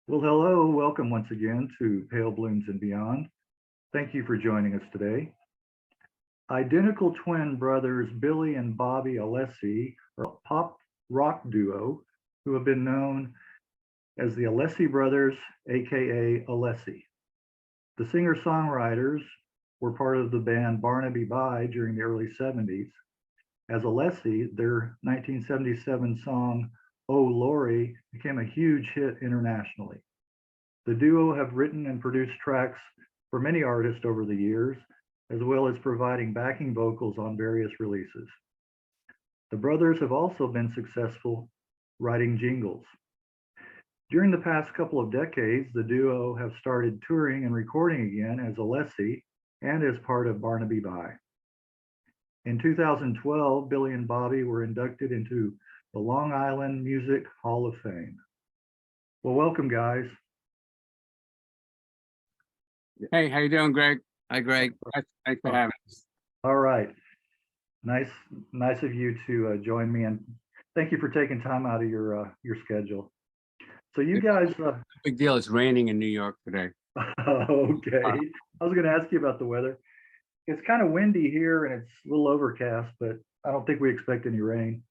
Well, hello, welcome once again to Pale Blooms and Beyond. Thank you for joining us today. Identical twin brothers Billy and Bobby Alessi are a pop rock duo who have been known as the Alessi Brothers AKA Alessi. The singer-songwriters were part of the band Barnaby Bye during the early 70s. As Alessi, their 1977 song, Oh Lori, became a huge hit internationally. The duo have written and produced tracks for many artists over the years, as well as providing backing vocals on various releases. The brothers have also been successful writing jingles. During the past couple of decades, the duo have started touring and recording again as Alessi and as part of Barnaby Bye. In 2012, Billy and Bobby were inducted into the Long Island Music Hall of Fame. Well, welcome, guys. Hey, how you doing, Greg? Hi, Greg. Thanks for having us. All right. Nice of you to join me, and thank you for taking time out of your schedule. So you guys, Big deal. It's raining in New York today. okay. I was going to ask you about the weather. It's kind of windy here, and it's a little overcast, but I don't think we expect any rain.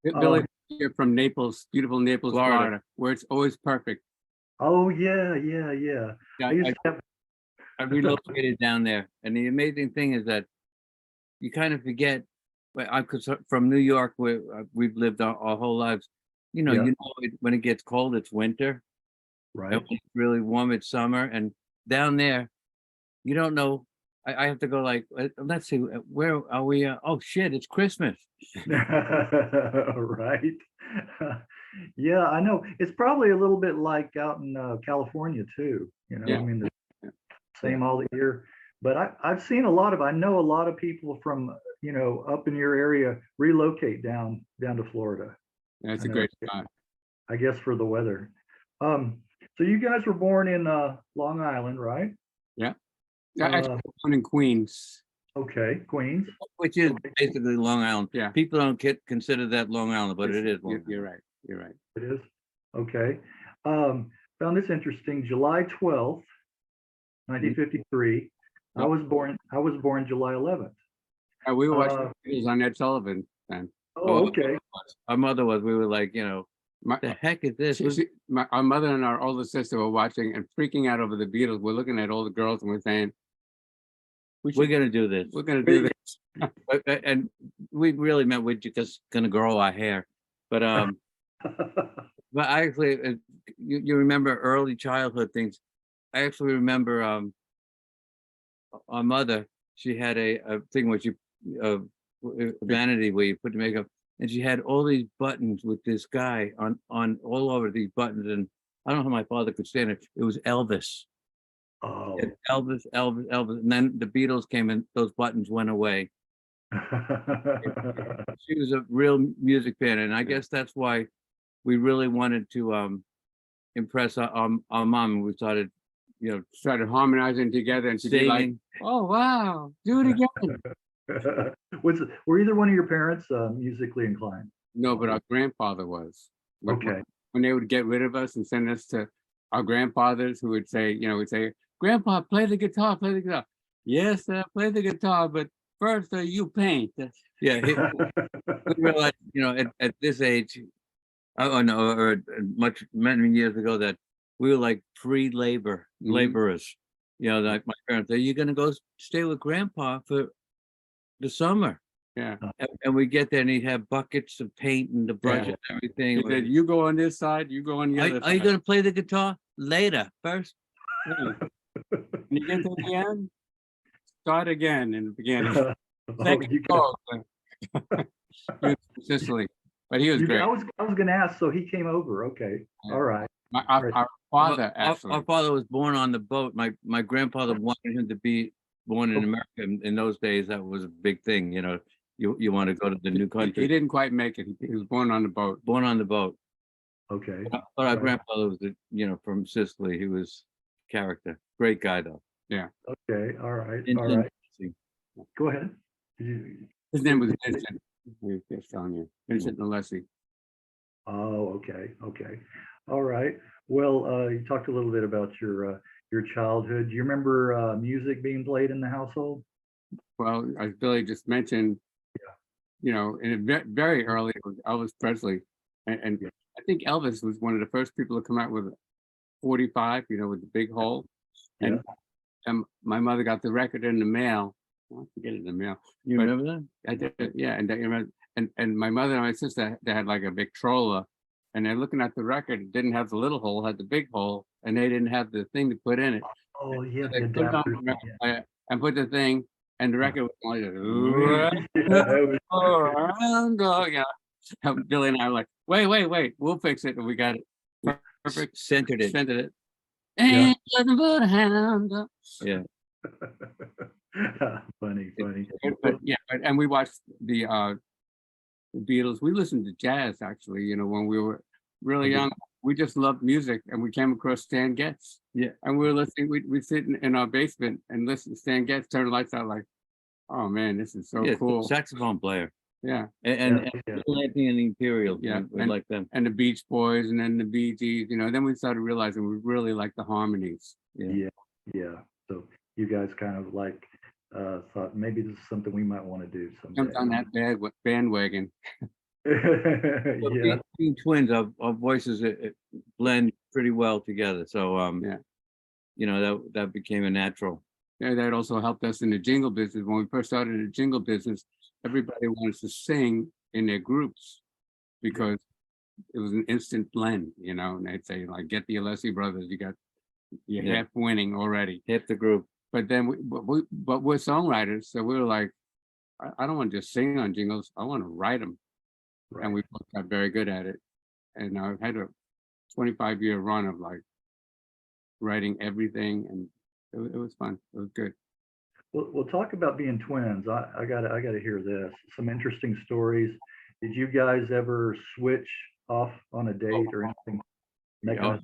Billy here from Naples, beautiful Naples, Florida, where it's always perfect. Oh yeah. I used to have. I relocated down there, and the amazing thing is that you kind of forget. Because from New York, where we've lived our whole lives, Yeah. When it gets cold, it's winter. Right. And when it's really warm, it's summer. And down there, you don't know. I have to go like, let's see, where are we? Oh shit, it's Christmas. Right. Yeah, I know. It's probably a little bit like out in California too. Yeah. I mean, the same all the year. But I've seen I know a lot of people from, up in your area relocate down to Florida. That's a I know. great spot. I guess for the weather. So you guys were born in Long Island, right? Yeah. Actually, born in Queens. Okay, Queens. Which is basically Long Island. Yeah. People don't consider that Long Island, but it is. You're right. You're right. It is. Okay. Found this interesting. July 12th, 1953. I was born July 11th. We were watching videos on Ed Sullivan then. Oh, okay. Our mother was. We were like, My, the heck is this? our mother and our older sister were watching and freaking out over the Beatles. We're looking at all the girls and we're saying, We're gonna do this. we're going to do this. And we really meant we're just gonna grow our hair. But but I actually, you remember early childhood things. I actually remember our mother. She had a thing where she vanity where you put the makeup, and she had all these buttons with this guy on all over these buttons, and I don't know how my father could stand it. It was Elvis. Oh. And Elvis, and then the Beatles came and those buttons went away. She was a real music fan, and I guess that's why we really wanted to impress our mom. We started, Started harmonizing together and to be like, singing. oh, wow, do it again. Were either one of your parents musically inclined? No, but our grandfather was. Okay. When they would get rid of us and send us to our grandfathers who would say, Grandpa, play the guitar, play the guitar. Yes, play the guitar, but first you paint. Yeah, we realized, at this age, or many years ago, that we were like free laborers. Like my parents, are you gonna go stay with Grandpa for the summer? Yeah. And we get there and he'd have buckets of paint and the brush and everything. He said, you go on this side, you go on the other Are you side. gonna play the guitar later? First? When you get to the end, start again in the beginning. He was from Sicily, but he was great. I was going to ask. So he came over. Okay. Yeah. All right. Our father, actually. Our father was born on the boat. My grandfather wanted him to be born in America. In those days, that was a big thing. You want to go to the new country. He didn't quite make it. He was born on the boat. Born on the boat. Okay. But our grandfather was, from Sicily. He was character. Great guy though. Yeah. Okay. All right. In- All right. interesting. Go ahead. His name was Vincent. We just telling you, Vincent Alessi. Oh, okay. Okay. All right. Well, you talked a little bit about your childhood. Do you remember music being played in the household? Well, as Billy just mentioned, you know, in a very early, it was Elvis Presley, and Yeah. I think Elvis was one of the first people to come out with 45, you know, with the big hole. Yeah. And my mother got the record in the mail. I forget it in the mail. You But remember that? I did, yeah. And you know, and my mother and my sister, they had like a Victrola, and they're looking at the record. It didn't have the little hole, had the big hole, and they didn't have the thing to put in it. Oh, yeah, They the put it on the adapters. record player and put the thing, and the record was only Yeah, that was- yeah. And Billy and I were like, wait, we'll fix it. And we got it perfect, Centered it. centered it. Yeah. Ain't nothing but a hound dog. Yeah. Funny. And we watched the Beatles. We listened to jazz actually, you know, when we were really young. We just loved music, and we came across Stan Getz. Yeah. And we were listening, we sit in our basement and listen to Stan Getz, turn the lights out like, oh man, this is so Yeah, cool. saxophone player. Yeah. And Yeah. Anthony and the Imperials. Yeah, We like them. And the Beach Boys, and then the Bee Gees, you know, then we started realizing we really like the harmonies. Yeah. Yeah. So you guys kind of like thought maybe this is something we might want to do someday. Jumped on that bandwagon. Yeah. Being twins, our voices blend pretty well together. So Yeah. you know, that became a natural. Yeah, that also helped us in the jingle business. When we first started the jingle business, everybody wanted to sing in their groups because it was an instant blend, you know, and they'd say like, get the Alessi Brothers, you're Yeah. half winning already. Hit the group. But then but we're songwriters, so we were like, I don't want to just sing on jingles, I want to write them. Right. And we both got very good at it. And I've had a 25-year run of like writing everything, and it was fun. It was good. We'll talk about being twins. I gotta hear this. Some interesting stories. Did you guys ever switch off on a date or anything? Yeah.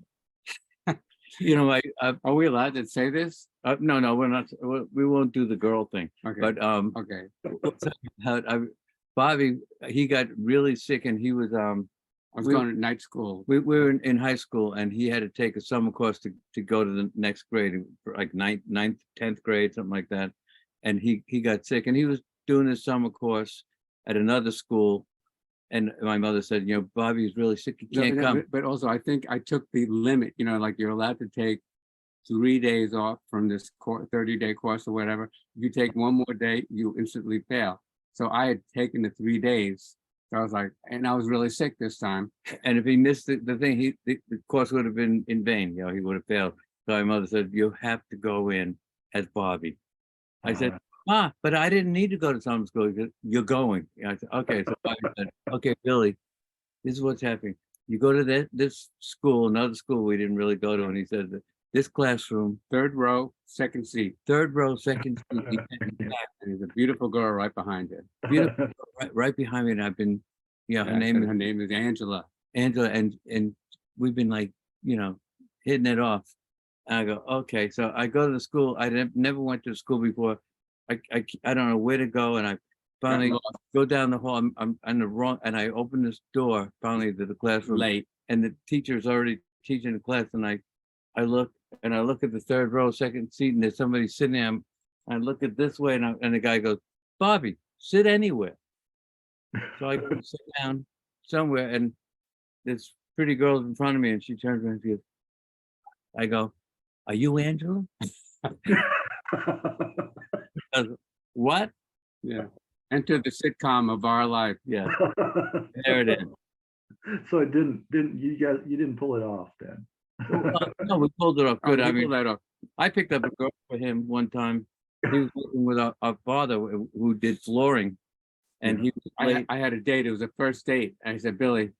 You know, Are we allowed to say this? no, we're not. We won't do the girl thing. Okay. But Okay. Bobby, he got really sick, and he was I was going to night school. we were in high school, and he had to take a summer course to go to the next grade, like ninth, 10th grade, something like that. And he got sick, and he was doing his summer course at another school. And my mother said, you know, Bobby's really sick, he can't come. But also, I think I took the limit, you know, like you're allowed to take 3 days off from this 30-day course or whatever. If you take one more day, you instantly fail. So I had taken the 3 days. So I was like, and I was really sick this time. And if he missed the thing, the course would have been in vain. You know, he would have failed. So my mother said, you have to go in as Bobby. I said, but I didn't need to go to summer school. He said, you're going. I said, okay. So Bobby said, okay, Billy, this is what's happening. You go to this school, another school we didn't really go to. And he said, this classroom, 3rd row, 2nd seat. 3rd row, 2nd seat. And there's a beautiful girl right behind it. Beautiful, right behind me. And I've been, yeah, her name is Angela. Angela, and we've been like, you know, hitting it off. And I go, okay. So I go to the school. I never went to school before. I don't know where to go. And I finally go down the hall. I'm on the wrong, and I open this door finally to the classroom. Late. And the teacher's already teaching the class. And I look at the 3rd row, 2nd seat, and there's somebody sitting there. I look at this way, and the guy goes, Bobby, sit anywhere. So I go sit down somewhere, and this pretty girl in front of me, and she turns around and she goes, I go, are you Angela? I go, what? Yeah. Enter the sitcom of our life. Yeah, there it is. So it didn't you didn't pull it off then? No, we pulled it off good. I mean, that off. I picked up a girl for him one time. He was working with our father who did flooring, and he was late. I had a date. It was a first date. And I said, Billy,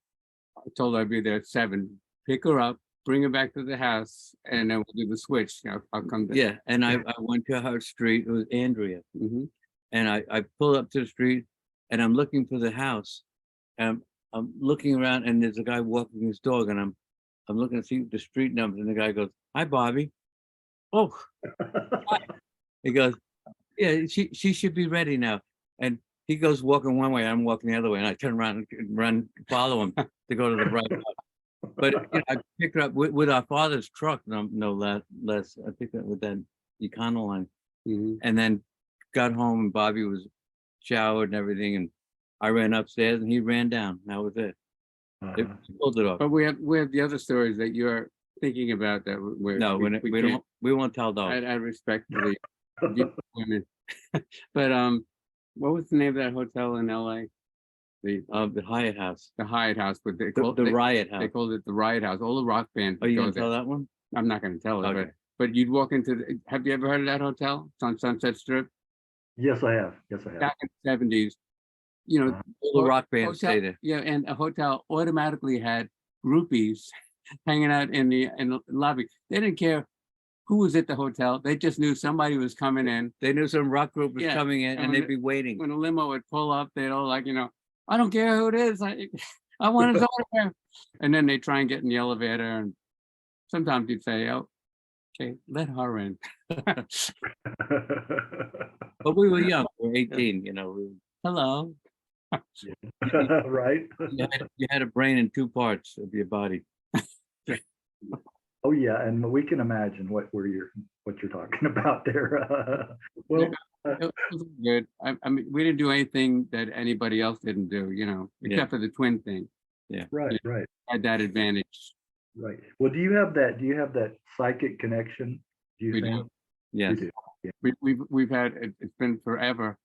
I told her I'd be there at 7. Pick her up, bring her back to the house, and then we'll do the switch. I'll come down. Yeah, and I went to her street. It was Andrea. And I pulled up to the street, and I'm looking for the house. And I'm looking around, and there's a guy walking his dog, and I'm looking to see the street numbers, and the guy goes, "Hi, Bobby." Oh, hi. He goes, "Yeah, she should be ready now." And he goes walking one way, I'm walking the other way, and I turn around and follow him to go to the right house. But you know, I picked her up with our father's truck, no less. I picked it up with that Econoline, Mhm. and then got home and Bobby was showered and everything, and I ran upstairs and he ran down. That was it. It pulled it off. But we have the other stories that you're thinking about that we're No, we won't tell those. I respect the women. But what was the name of that hotel in LA? The Hyatt House, The Hyatt House, but they the called Riot they House. called it the Riot House. All the rock bands Oh, would you go gonna there. tell that one? I'm not going to tell it, Okay. but you'd walk into have you ever heard of that hotel? It's on Sunset Strip. Yes, I have. Yes, I have. Back in the 70s, you know, All the rock bands hotel, stay there. yeah, and a hotel automatically had groupies hanging out in the lobby. They didn't care who was at the hotel. They just knew somebody was coming in. They knew some rock group was Yeah, coming in, and and when they'd be waiting. When a limo would pull up, they'd all like, I don't care who it is. I want his autograph. And then they try and get in the elevator, and sometimes you'd say, "Oh, okay, let her in." But we were young. We were 18. You know, Hello. Right? you had a brain in two parts of your body. Oh, yeah, and we can imagine what you're talking about there. Well, It was good. I mean, we didn't do anything that anybody else didn't do, except for the twin thing. right, Had that advantage. right. Well, do you have that psychic connection? Do you We think? do. Yes. You do. We've had it's been forever.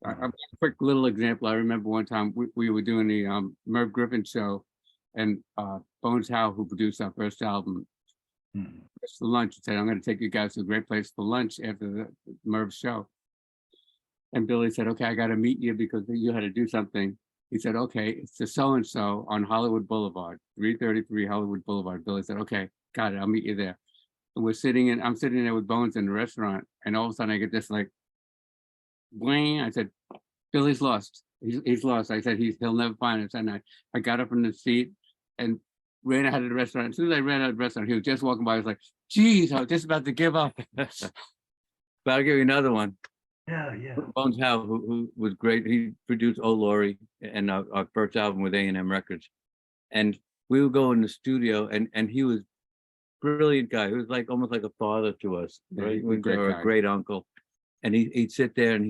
A quick little example. I remember one time we were doing the Merv Griffin show, and Bones Howe, who produced our first album, Mhm. for lunch, and said, "I'm going to take you guys to a great place for lunch after the Merv show." And Billy said, "Okay, I got to meet you because you had to do something." He said, "Okay, it's the so and so on Hollywood Boulevard, 333 Hollywood Boulevard." Billy said, "Okay, got it. I'll meet you there." And I'm sitting there with Bones in the restaurant, and all of a sudden I get this like, bling. I said, "Billy's lost. He's lost." I said, he'll never find us. And I got up from the seat and ran out of the restaurant. As soon as I ran out of the restaurant, he was just walking by. I was like, "Geez, I was just about to give up." But I'll give you another one. Yeah, yeah. Bones Howe, who was great. He produced Oh Lori and our first album with A&M Records. And we would go in the studio, and he was a brilliant guy. He was like almost like a father to us, Yeah, right? he was a great Or guy. a great uncle. And he'd sit there and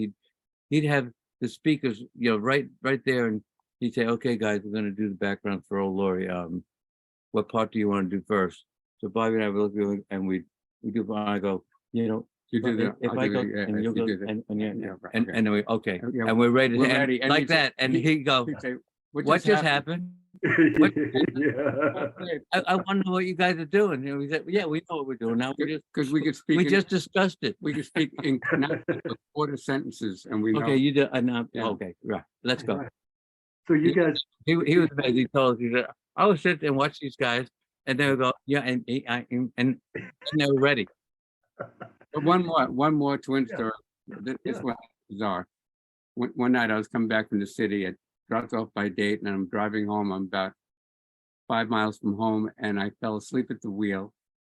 he'd have the speakers, right there, and he'd say, "Okay, guys, we're going to do the background for Oh Lori. What part do you want to do first?" So Bobby and I would look at it, and we do. I go, You do that. if I'll I do go, that, yeah, and you'll you go, do that. and right, okay. then we okay, Yeah, and we're ready, we're and ready, and like he'd say- that, and he'd go, He'd say, "What just happened? Yeah. I want to know what you guys are doing." We said, "Yeah, we know what we're doing now. Because we could speak. We just discussed it." we could speak in quarter sentences, and we know. Okay, you do. Yeah. Okay, right. Let's go. Right. So you guys, He was amazing. He told us, he said, "I would sit and watch these guys, and they would go, yeah, and they were ready." But one more twin Yeah. story. This Yeah. one is bizarre. One night I was coming back from the city. I dropped off my date, and I'm driving home. I'm about 5 miles from home, and I fell asleep at the wheel.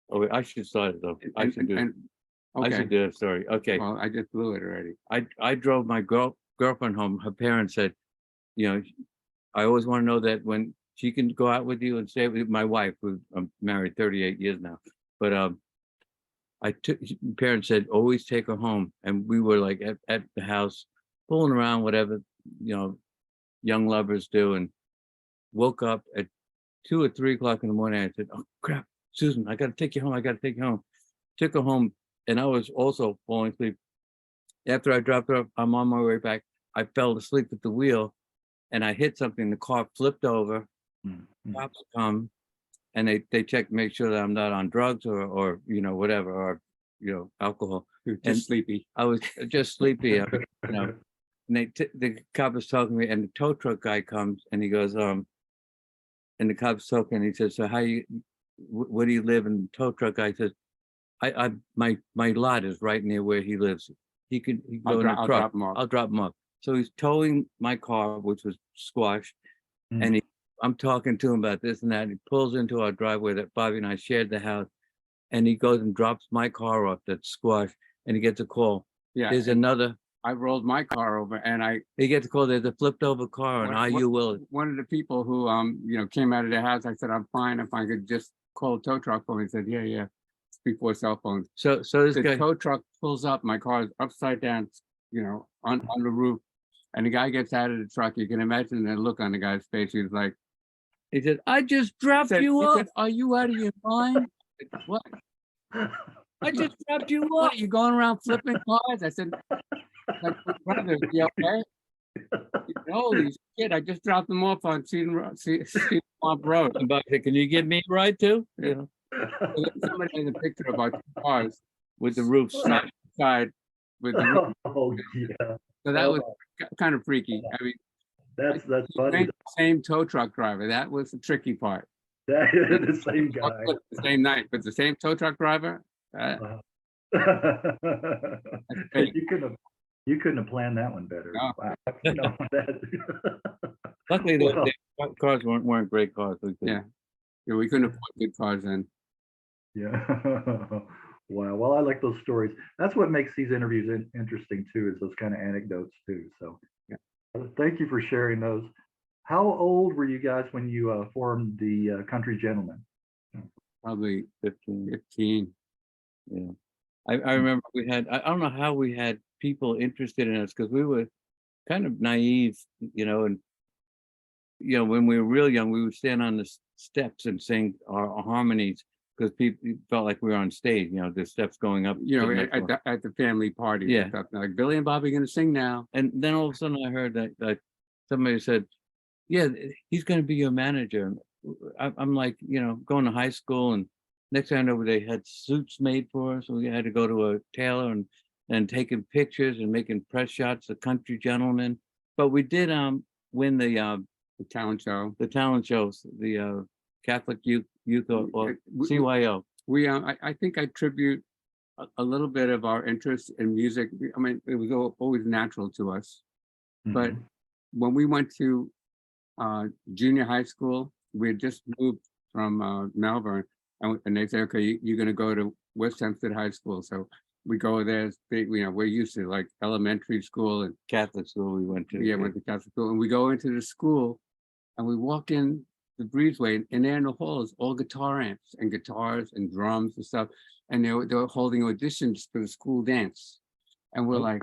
Oh, wait, I should start it though. I should do. I Okay. should do a story. Okay. Well, I just blew it already. I drove my girlfriend home. Her parents said, I always want to know that when she can go out with you and stay with my wife, who I'm married 38 years now. But parents said, always take her home. And we were like at the house, fooling around, whatever, young lovers do, and woke up at 2 or 3 o'clock in the morning. I said, "Oh crap, Susan, I got to take you home. I got to take you home." Took her home, and I was also falling asleep. After I dropped her off, I'm on my way back. I fell asleep at the wheel, and I hit something. The car flipped over. Cops come, and they check, make sure that I'm not on drugs or whatever, or alcohol. You're just And sleepy. I was just sleepy. And the cop was talking to me, and the tow truck guy comes, and he goes, and the cop's talking, and he says, "So where do you live?" And the tow truck guy says, my lot is right near where he lives. He can go in a I'll truck. drop 'em off. I'll drop him off. So he's towing my car, which was squashed, and I'm talking to him about this and that. And he pulls into our driveway that Bobby and I shared the house, and he goes and drops my car off that's squashed, and he gets a call. Yeah. There's another I rolled my car over, and You get to call it the flipped over car, and What- you will. one of the people who came out of their house, I said, I'm fine if I could just call a tow truck for me. He said, yeah. It's before cell phones. So this The guy, tow truck pulls up, my car is upside down, on the roof. And the guy gets out of the truck. You can imagine the look on the guy's face. He was like, he said, I just dropped he you off. said, are you out of your mind? I said, what? I just dropped you What, off. you going around flipping cars? I said, like, brother, you okay? He said, holy shit, I just dropped them off on Cedar Road. And Buck said, can you give me a ride too? Yeah. So then somebody has a picture of our two cars With the roof side by side with the roof. Oh, yeah. So that was kind of freaky. I mean, That's funny. same tow truck driver. That was the tricky part. That is the same guy. The same night, but the same tow truck driver. You couldn't have planned that one better. No. Wow. No, Luckily, Well- the cars weren't great cars. Yeah, we couldn't afford good cars then. yeah. Wow. Well, I like those stories. That's what makes these interviews interesting too, is those kind of anecdotes too. So Yeah. Thank you for sharing those. How old were you guys when you formed the Country Gentlemen? Probably 15. 15. Yeah. I remember we had, I don't know how we had people interested in us because we were kind of naive, and when we were real young, we would stand on the steps and sing our harmonies because people felt like we were on stage, the steps going up. to the next one. At the family party. Yeah. Like Billy and Bobby going to sing now. And then all of a sudden I heard that somebody said, yeah, he's going to be your manager. I'm like, going to high school, and next thing I know, they had suits made for us. We had to go to a tailor and taking pictures and making press shots, the Country Gentlemen. But we did win the talent show. shows, the Catholic Youth or We- CYO. We I think I attribute a little bit of our interest in music. I mean, it was always natural to us. But Mhm. when we went to junior high school, we had just moved from Melbourne, and they say, okay, you're going to go to West Hempstead High School. So we go there. We're used to like elementary school and Catholic school we went to. yeah, went to Catholic school, and we go into the school, and we walk in the breezeway, and there in the hall is all guitar amps and guitars and drums and stuff, and they were holding auditions for the school dance, and we're like,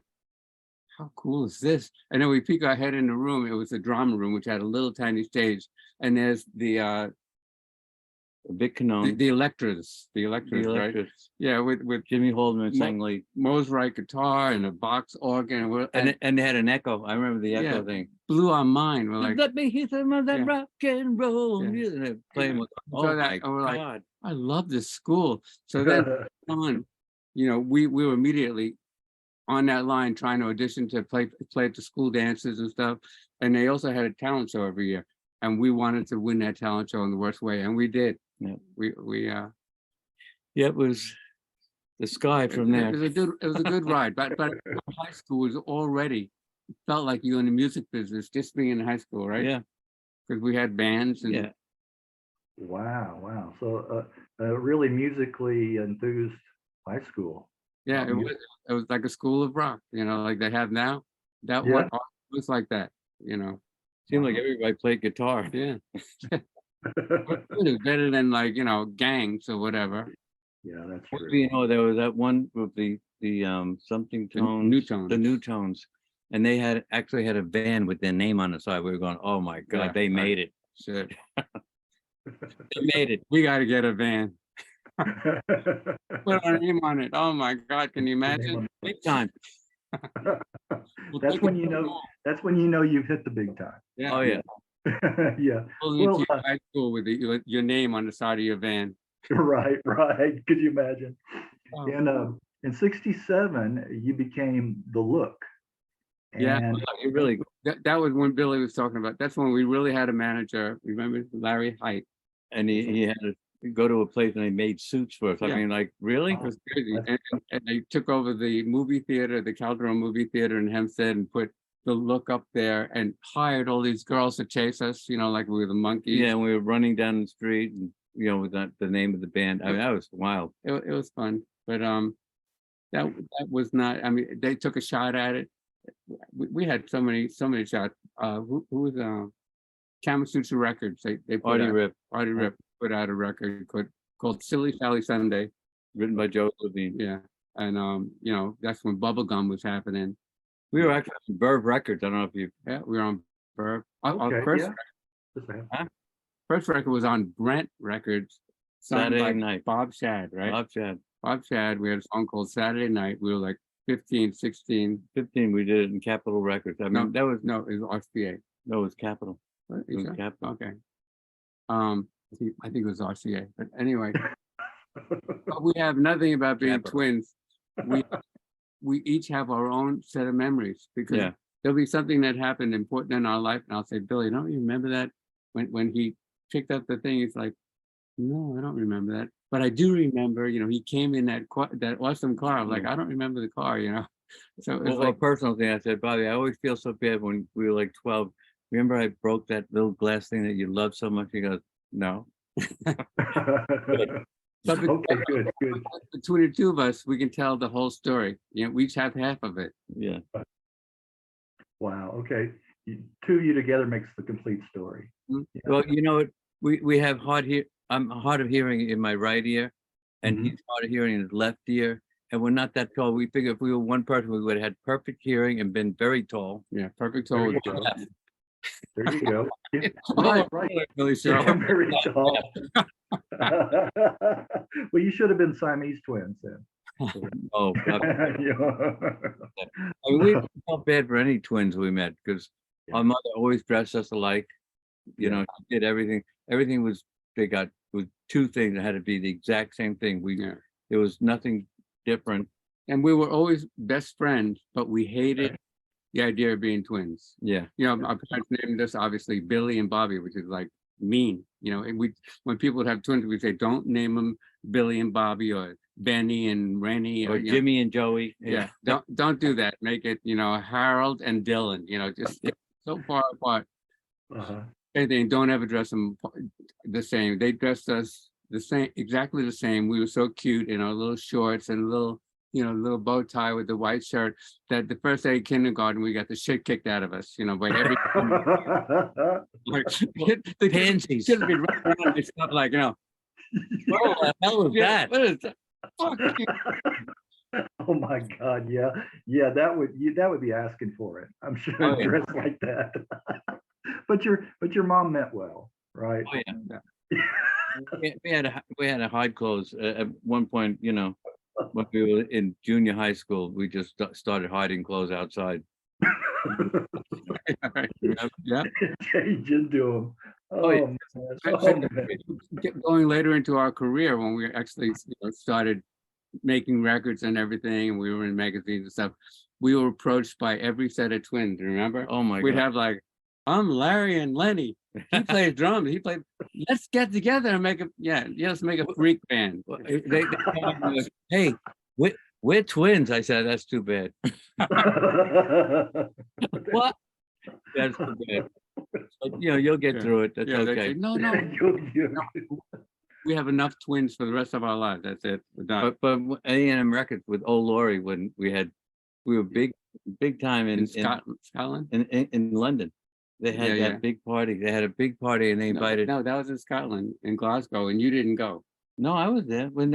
how cool is this? And then we peek our head in the room. It was a drama room, which had a little tiny stage, and there's A big canon. the electors, right? Yeah, with Jimmy Holden sang lead. Mosrite guitar and a box organ, And they had an echo. I remember the echo Yeah. thing. blew our mind. We're like, Let me hear some of that Yeah. rock and roll Yeah. music. And they're playing with, So oh that- my and we're like, God. I love this school. So then on, we were immediately on that line trying to audition to play at the school dances and stuff. And they also had a talent show every year, and we wanted to win that talent show in the worst way, and we did. Yeah. Yeah, It was the sky from there. It was a good ride, but high school was already felt like you were in the music business just being in high school, right? Yeah, Because we had bands and yeah. Wow. So really musically enthused high school. yeah, Wow. it was like a school of rock, like they have now. That Yeah. one was like that. Seemed like everybody played guitar. Yeah. It was better than like, gangs or whatever. Yeah, that's What true. do you know, there was that one group, the something The tones, Newtones. the Newtones, and they actually had a van with their name on the side. We were going, oh my God, Yeah, they right. made it. Shit. They made it. We got to get a van. Put our name on it. Oh my God, can you imagine? Big time. We'll That's take when it you to the know. mall. That's when you know you've hit the big time. Yeah. Oh yeah. Yeah. Pulling into Well, your high school with your name on the side of your van. Right. Could you imagine? Oh. In '67, you became the Look. Yeah. And It really, That was when Billy was talking about. That's when we really had a manager. Remember Larry Height? and he had to go to a place and they made suits for us. I Yeah. mean, like, really? It was crazy. And they took over the movie theater, the Calderon movie theater in Hempstead, and put the Look up there and hired all these girls to chase us, like we were the monkeys. Yeah, and we were running down the street and, with the name of the band. I mean, that was wild. It was fun. But that was not, I mean, they took a shot at it. we had so many shots. Who was Kamasutra Records? They put Artie out, Rip, Artie Rip put out a record called Silly Sally Sunday. written by Joe Levine. Yeah, and you know, that's when bubblegum was happening. We were actually on Verve Records. I don't know if you. Yeah, we were on Burr. Our Okay, first yeah. Just a second. first record was on Brent Records. signed Saturday by night. Bob Shad, right? Bob Chad. Bob Shad. We had a song called Saturday Night. We were like 15, 16. 15, we did it in Capitol Records. I mean, that was No, it was RCA. no, it was Capitol. What, It you was sure? Capitol. Okay. I think it was RCA, but anyway, but we have nothing about being Capital. twins. We each have our own set of memories because Yeah. there'll be something that happened important in our life, and I'll say, Billy, don't you remember that when he picked up the thing? He's like, no, I don't remember that, but I do remember. You know, he came in that awesome car. I'm like, I don't remember the car. You know, so it's Well, a personal thing, I said, Bobby, I always feel so bad when we were like 12. Remember I broke that little glass thing that you love so much? He goes, no. But Okay, good. between the two of us, we can tell the whole story. You know, we each have half of it. Yeah. Wow, okay. Two of you together makes the complete story. Mhm. Yeah. Well, you know what? We have I'm hard of hearing in my right ear, and Mhm. he's hard of hearing in his left ear. And we're not that tall. We figure if we were one person, we would have had perfect hearing and been very tall. Yeah, perfect. There Told you you. go. There you go. Yeah, Oh, right. Billy Show. You're very tall. Well, you should have been Siamese twins then. Oh, God. Yeah. I mean, we felt bad for any twins we met because our mother always dressed us alike. You know, she did everything. Everything was, was two things that had to be the exact same thing. Yeah. There was nothing different. And we were always best friends, but we hated the idea of being twins. Yeah. You know, our parents named us obviously Billy and Bobby, which is like mean. You know, and when people would have twins, we'd say, don't name them Billy and Bobby or Benny and Rennie Or you know, Jimmy and Joey. yeah, don't do that. Make it, you know, Harold and Dylan. You know, just so far apart. Uh-huh. Anything. Don't ever dress them the same. They dressed us the same, exactly the same. We were so cute in our little shorts and little bow tie with the white shirt. That the first day of kindergarten, we got the shit kicked out of us. You know, by every like, the Pansies. should be running around and stuff like, you know. What the hell was Yeah, that? what is that? Fuck you. Oh my God, yeah, that would be asking for it. I'm sure Oh, yeah. dressed like that. But your mom meant well, right? Oh, yeah. We had to hide clothes at one point. You know, when we were in junior high school, we just started hiding clothes outside. Yeah. Change into them. Oh, yeah. Man. Oh, man. Going later into our career, when we actually started making records and everything, and we were in magazines and stuff, we were approached by every set of twins. Remember? Oh my We'd God. have like, I'm Larry and Lenny. He plays drums. He played. Let's get together and make let's make a freak band. They came up and goes, hey, we're twins. I said, that's too bad. What? That's too bad. But, you know, you'll get Yeah. through it. That's Yeah, they okay. say, no, we have enough twins for the rest of our lives. That's it. We're done. But A&M Records with old Lori, when we were big time in in Scotland. in London. They had Yeah, that big party. They had a big party and they invited. No, that was in Scotland, in Glasgow, and you didn't go. No, I was there when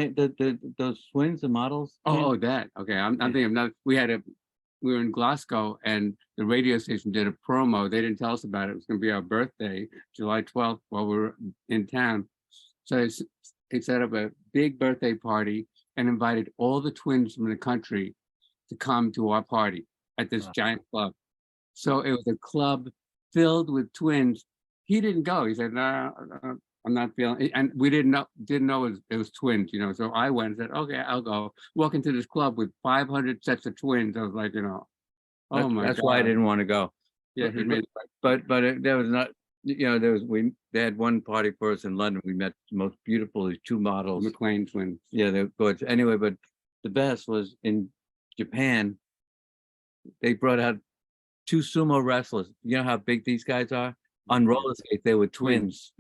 those twins, the models. came. Oh, that. Okay, I'm thinking of another. We were in Glasgow, and the radio station did a promo. They didn't tell us about it. It was going to be our birthday, July 12th, while we were in town. So they set up a big birthday party and invited all the twins from the country to come to our party at this giant club. So it was a club filled with twins. He didn't go. He said, no, I'm not feeling it. And we didn't know it was twins, you know. So I went and said, okay, I'll go. Walk into this club with 500 sets of twins. I was like, you know, oh my God. That's why I didn't want to go. Yeah, he made But there was not, you know, they had one party for us in London. We met the most beautiful, these two models. McLean twins. Yeah, they're gorgeous. Anyway, but the best was in Japan. They brought out two sumo wrestlers. You know how big these guys are? On roller skates, they were twins.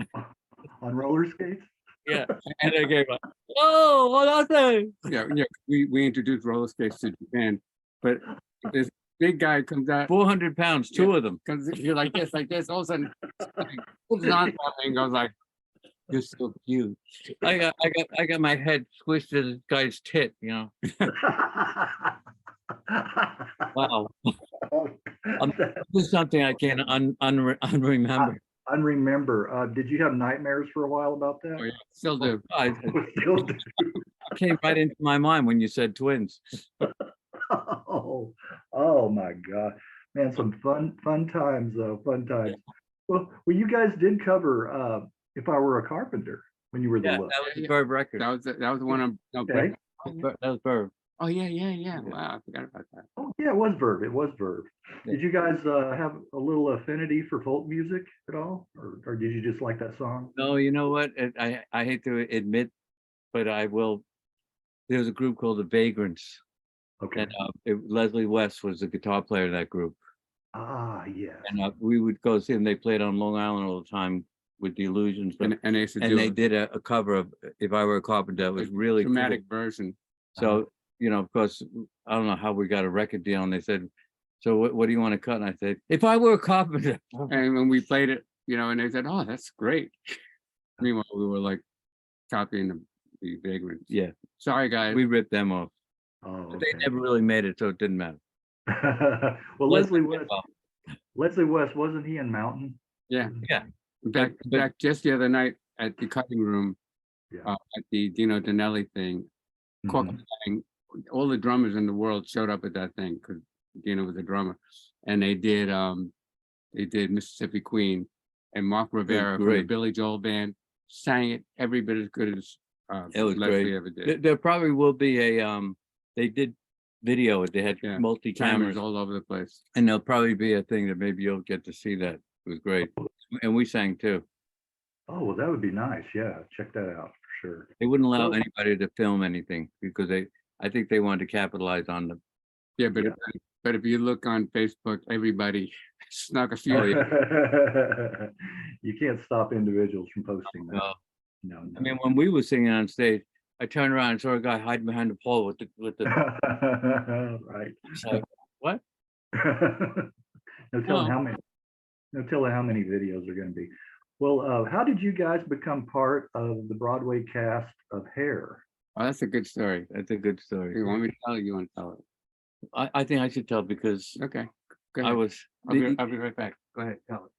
On roller skates? Yeah, and they gave up. Oh, what are they? Yeah. We introduced roller skates to Japan, but big guy comes out, 400 pounds, two of them. comes, you're like this, all of a sudden, pulls on something and goes like, "You're so cute." I got my head squished to this guy's tit, you know. Wow. This is something I can't unremember. Unremember. Did you have nightmares for a while about that? Oh, yeah, still do. Still do. It came right into my mind when you said twins. Oh my God, man, some fun times though, fun times. Well, you guys did cover "If I Were a Carpenter" when you were the Yeah, Look. that was the Verb record. That was one of Okay. That was Verb. Oh yeah. Wow, I forgot about that. Oh yeah, it was Verve. It was Verve. Did you guys have a little affinity for folk music at all, or did you just like that song? No, you know what? I hate to admit, but I will. There was a group called the Vagrants, Okay. and Leslie West was the guitar player in that group. Ah, yes. And we would go see them. They played on Long Island all the time with the Illusions, but, And they used to and do they did a cover of "If I Were a Carpenter." It was really dramatic cool. version. So, you know, of course, I don't know how we got a record deal, and they said, "So what do you want to cut?" And I said, "If I Were a Carpenter." And when we played it, you know, and they said, "Oh, that's great." Meanwhile, we were like copying the Vagrants. Yeah, Sorry, guys. we ripped them off. Oh, But okay. they never really made it, so it didn't matter. Well, Leslie West, wasn't he in Mountain? Yeah. Yeah. In fact, just the other night at the cutting room, Yeah. at the Dino Danelli thing, Mhm. all the drummers in the world showed up at that thing because Dino was a drummer, and they did Mississippi Queen, and Mark Rivera from the great. Billy Joel band sang it every bit as good as It was Leslie great. ever did. There probably will be a they did video it. They had Yeah. multi Cameras cameras, all over the place. and there'll probably be a thing that maybe you'll get to see that. It was great, and we sang too. Oh, well, that would be nice. Yeah, check that out for sure. They wouldn't allow Well- anybody to film anything because I think they wanted to capitalize on the. Yeah, but Yeah. but if you look on Facebook, everybody snuck a few. Oh, yeah. You can't stop individuals from posting that. Uh, No, I mean, when we were singing on stage, I turned around and saw a guy hiding behind the pole with the. right. So, what? No telling how many. No telling how many videos are going to be. Well, how did you guys become part of the Broadway cast of Hair? Oh, that's a good story. That's a good story. You want me to tell it? You want to tell it? I think I should tell because Okay. Go I ahead. was. I'll be right back. Go ahead. Tell it.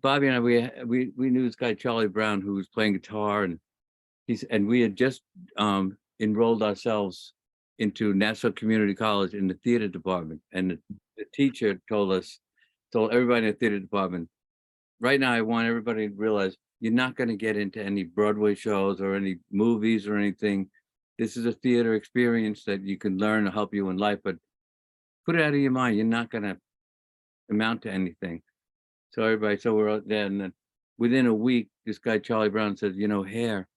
Bobby and I, we knew this guy Charlie Brown who was playing guitar, and we had just enrolled ourselves into Nassau Community College in the theater department, and the teacher told everybody in the theater department, right now I want everybody to realize you're not going to get into any Broadway shows or any movies or anything. This is a theater experience that you can learn to help you in life, but put it out of your mind. You're not going to amount to anything. So we're out there, and then within a week, this guy Charlie Brown says, you know, Hair,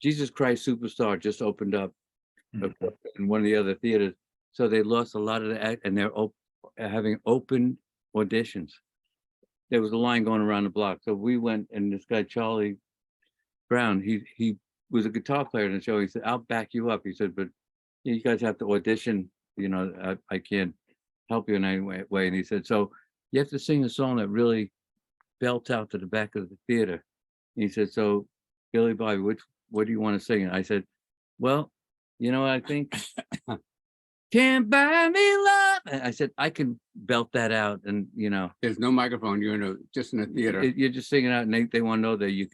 Jesus Christ Superstar just opened up in one of the other theaters. So they lost a lot of the act, and they're having open auditions. There was a line going around the block. So we went, and this guy Charlie Brown, he was a guitar player in the show. He said, I'll back you up. He said, but you guys have to audition. You know, I can't help you in any way. And he said, so you have to sing a song that really belts out to the back of the theater. And he said, so Billy Bobby, what do you want to sing? And I said, well, you know, I think Can't Buy Me Love. And I said, I can belt that out. And, you know, There's no microphone. You're just in a theater. you're just singing out, and they want to know that you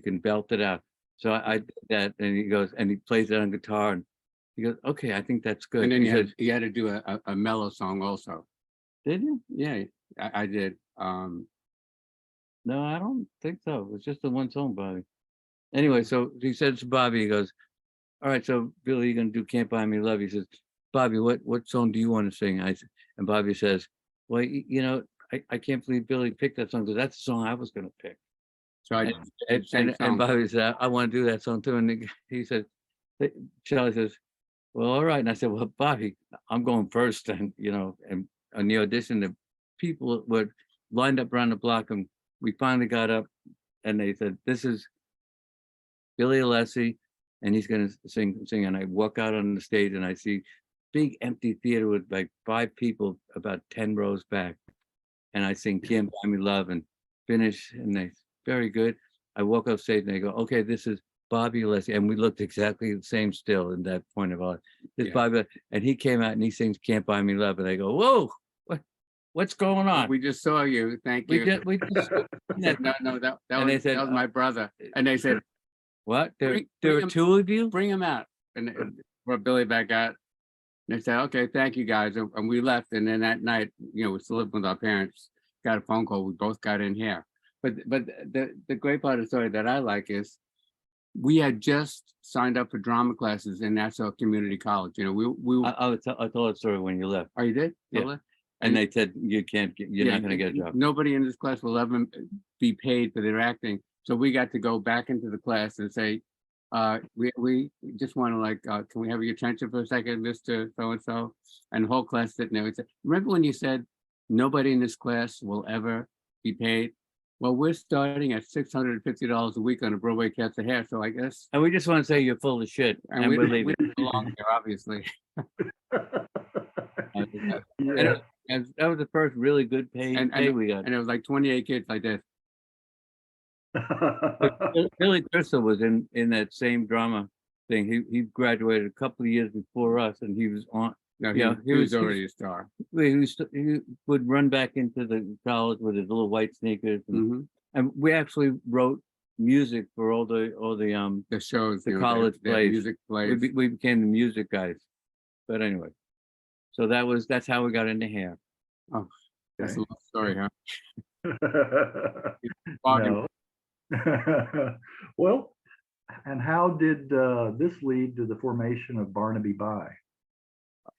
can belt it out. So I did that, and he goes, and he plays it on guitar, and he goes, okay, I think that's good. And then he said, you had to do a mellow song also. did you? Yeah, I did. No, I don't think so. It was just the one song, Bobby. Anyway, so he said to Bobby, he goes, all right, so Billy, you're gonna do Can't Buy Me Love. He says, Bobby, what song do you want to sing? And Bobby says, well, you know, I can't believe Billy picked that song because that's the song I was gonna pick. So I did same And song. Bobby said, I want to do that song too. And he said, Charlie says, well, all right. And I said, well, Bobby, I'm going first. And, you know, and on the audition, the people were lined up around the block, and we finally got up, and they said, this is Billy Alessi, and he's going to sing. And I walk out on the stage, and I see big empty theater with like 5 people about 10 rows back. And I sing Can't Buy Me Love and finish, and they, very good. I walk up stage and they go, okay, this is Bobby Alessi. And we looked exactly the same still in that point of all. This Bobby, and he came out and he sings Can't Buy Me Love. And I go, whoa, what's going on? We just saw you. Thank you. We just No, that And was, they said, that was my brother. And they said, what? There Bring were him- 2 of you? bring him out. And brought Billy back out. And they said, okay, thank you guys. And we left. And then that night, we still lived with our parents, got a phone call. We both got in here. But the great part of the story that I like is we had just signed up for drama classes in Nassau Community College. I told that story when you left. oh, you did? Yeah. Totally? And they said, you're not going to get a job. Nobody in this class will ever be paid for their acting. So we got to go back into the class and say, we just want to can we have your attention for a second, Mr. So-and-so? And the whole class sitting there. We said, remember when you said nobody in this class will ever be paid? Well, we're starting at $650 a week on a Broadway cast of hair. So I guess. And we just want to say you're full of shit. And we're we leaving. didn't belong there, obviously. And that was the first really good pay we got. And it was like 28 kids like this. Billy Crystal was in that same drama thing. He graduated a couple of years before us, and he was on. No, he was was already a star. He would run back into the college with his little white sneakers, and we actually wrote music for all the shows, the college plays. Music plays. We became the music guys. But anyway, so that's how we got into hair. Oh, that's a long story, huh? No. Well, and how did this lead to the formation of Barnaby Bye?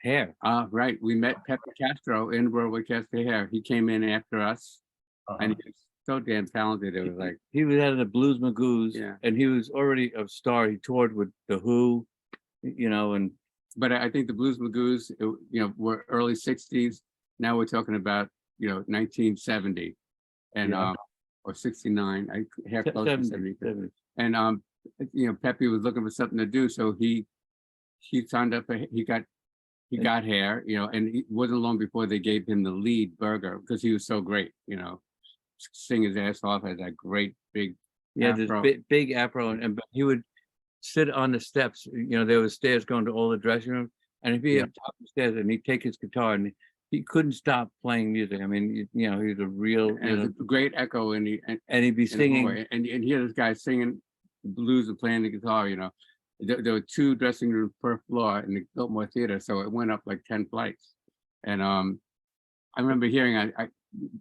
Hair. Right. We met Pepe Castro in Broadway cast of hair. He came in after us, and he was so damn talented. It was like he was out of the Blues Magoos, and he was already a star. He toured with the Who, and. But I think the Blues Magoos, were early '60s. Now we're talking about 1970, and or '69. Hair close to 70. And Pepe was looking for something to do, so he signed up. He got hair, and it wasn't long before they gave him the lead burger because he was so great, sing his ass off, had that great big afro. This big afro, and he would sit on the steps. There was stairs going to all the dressing rooms, and if he had top of the stairs, and he'd take his guitar, and he couldn't stop playing music. I mean, he's a real, a great echo, and he'd be singing, and hear this guy singing the blues and playing the guitar. There were 2 dressing rooms per floor in the Biltmore Theater, so it went up like 10 flights. And I remember hearing, I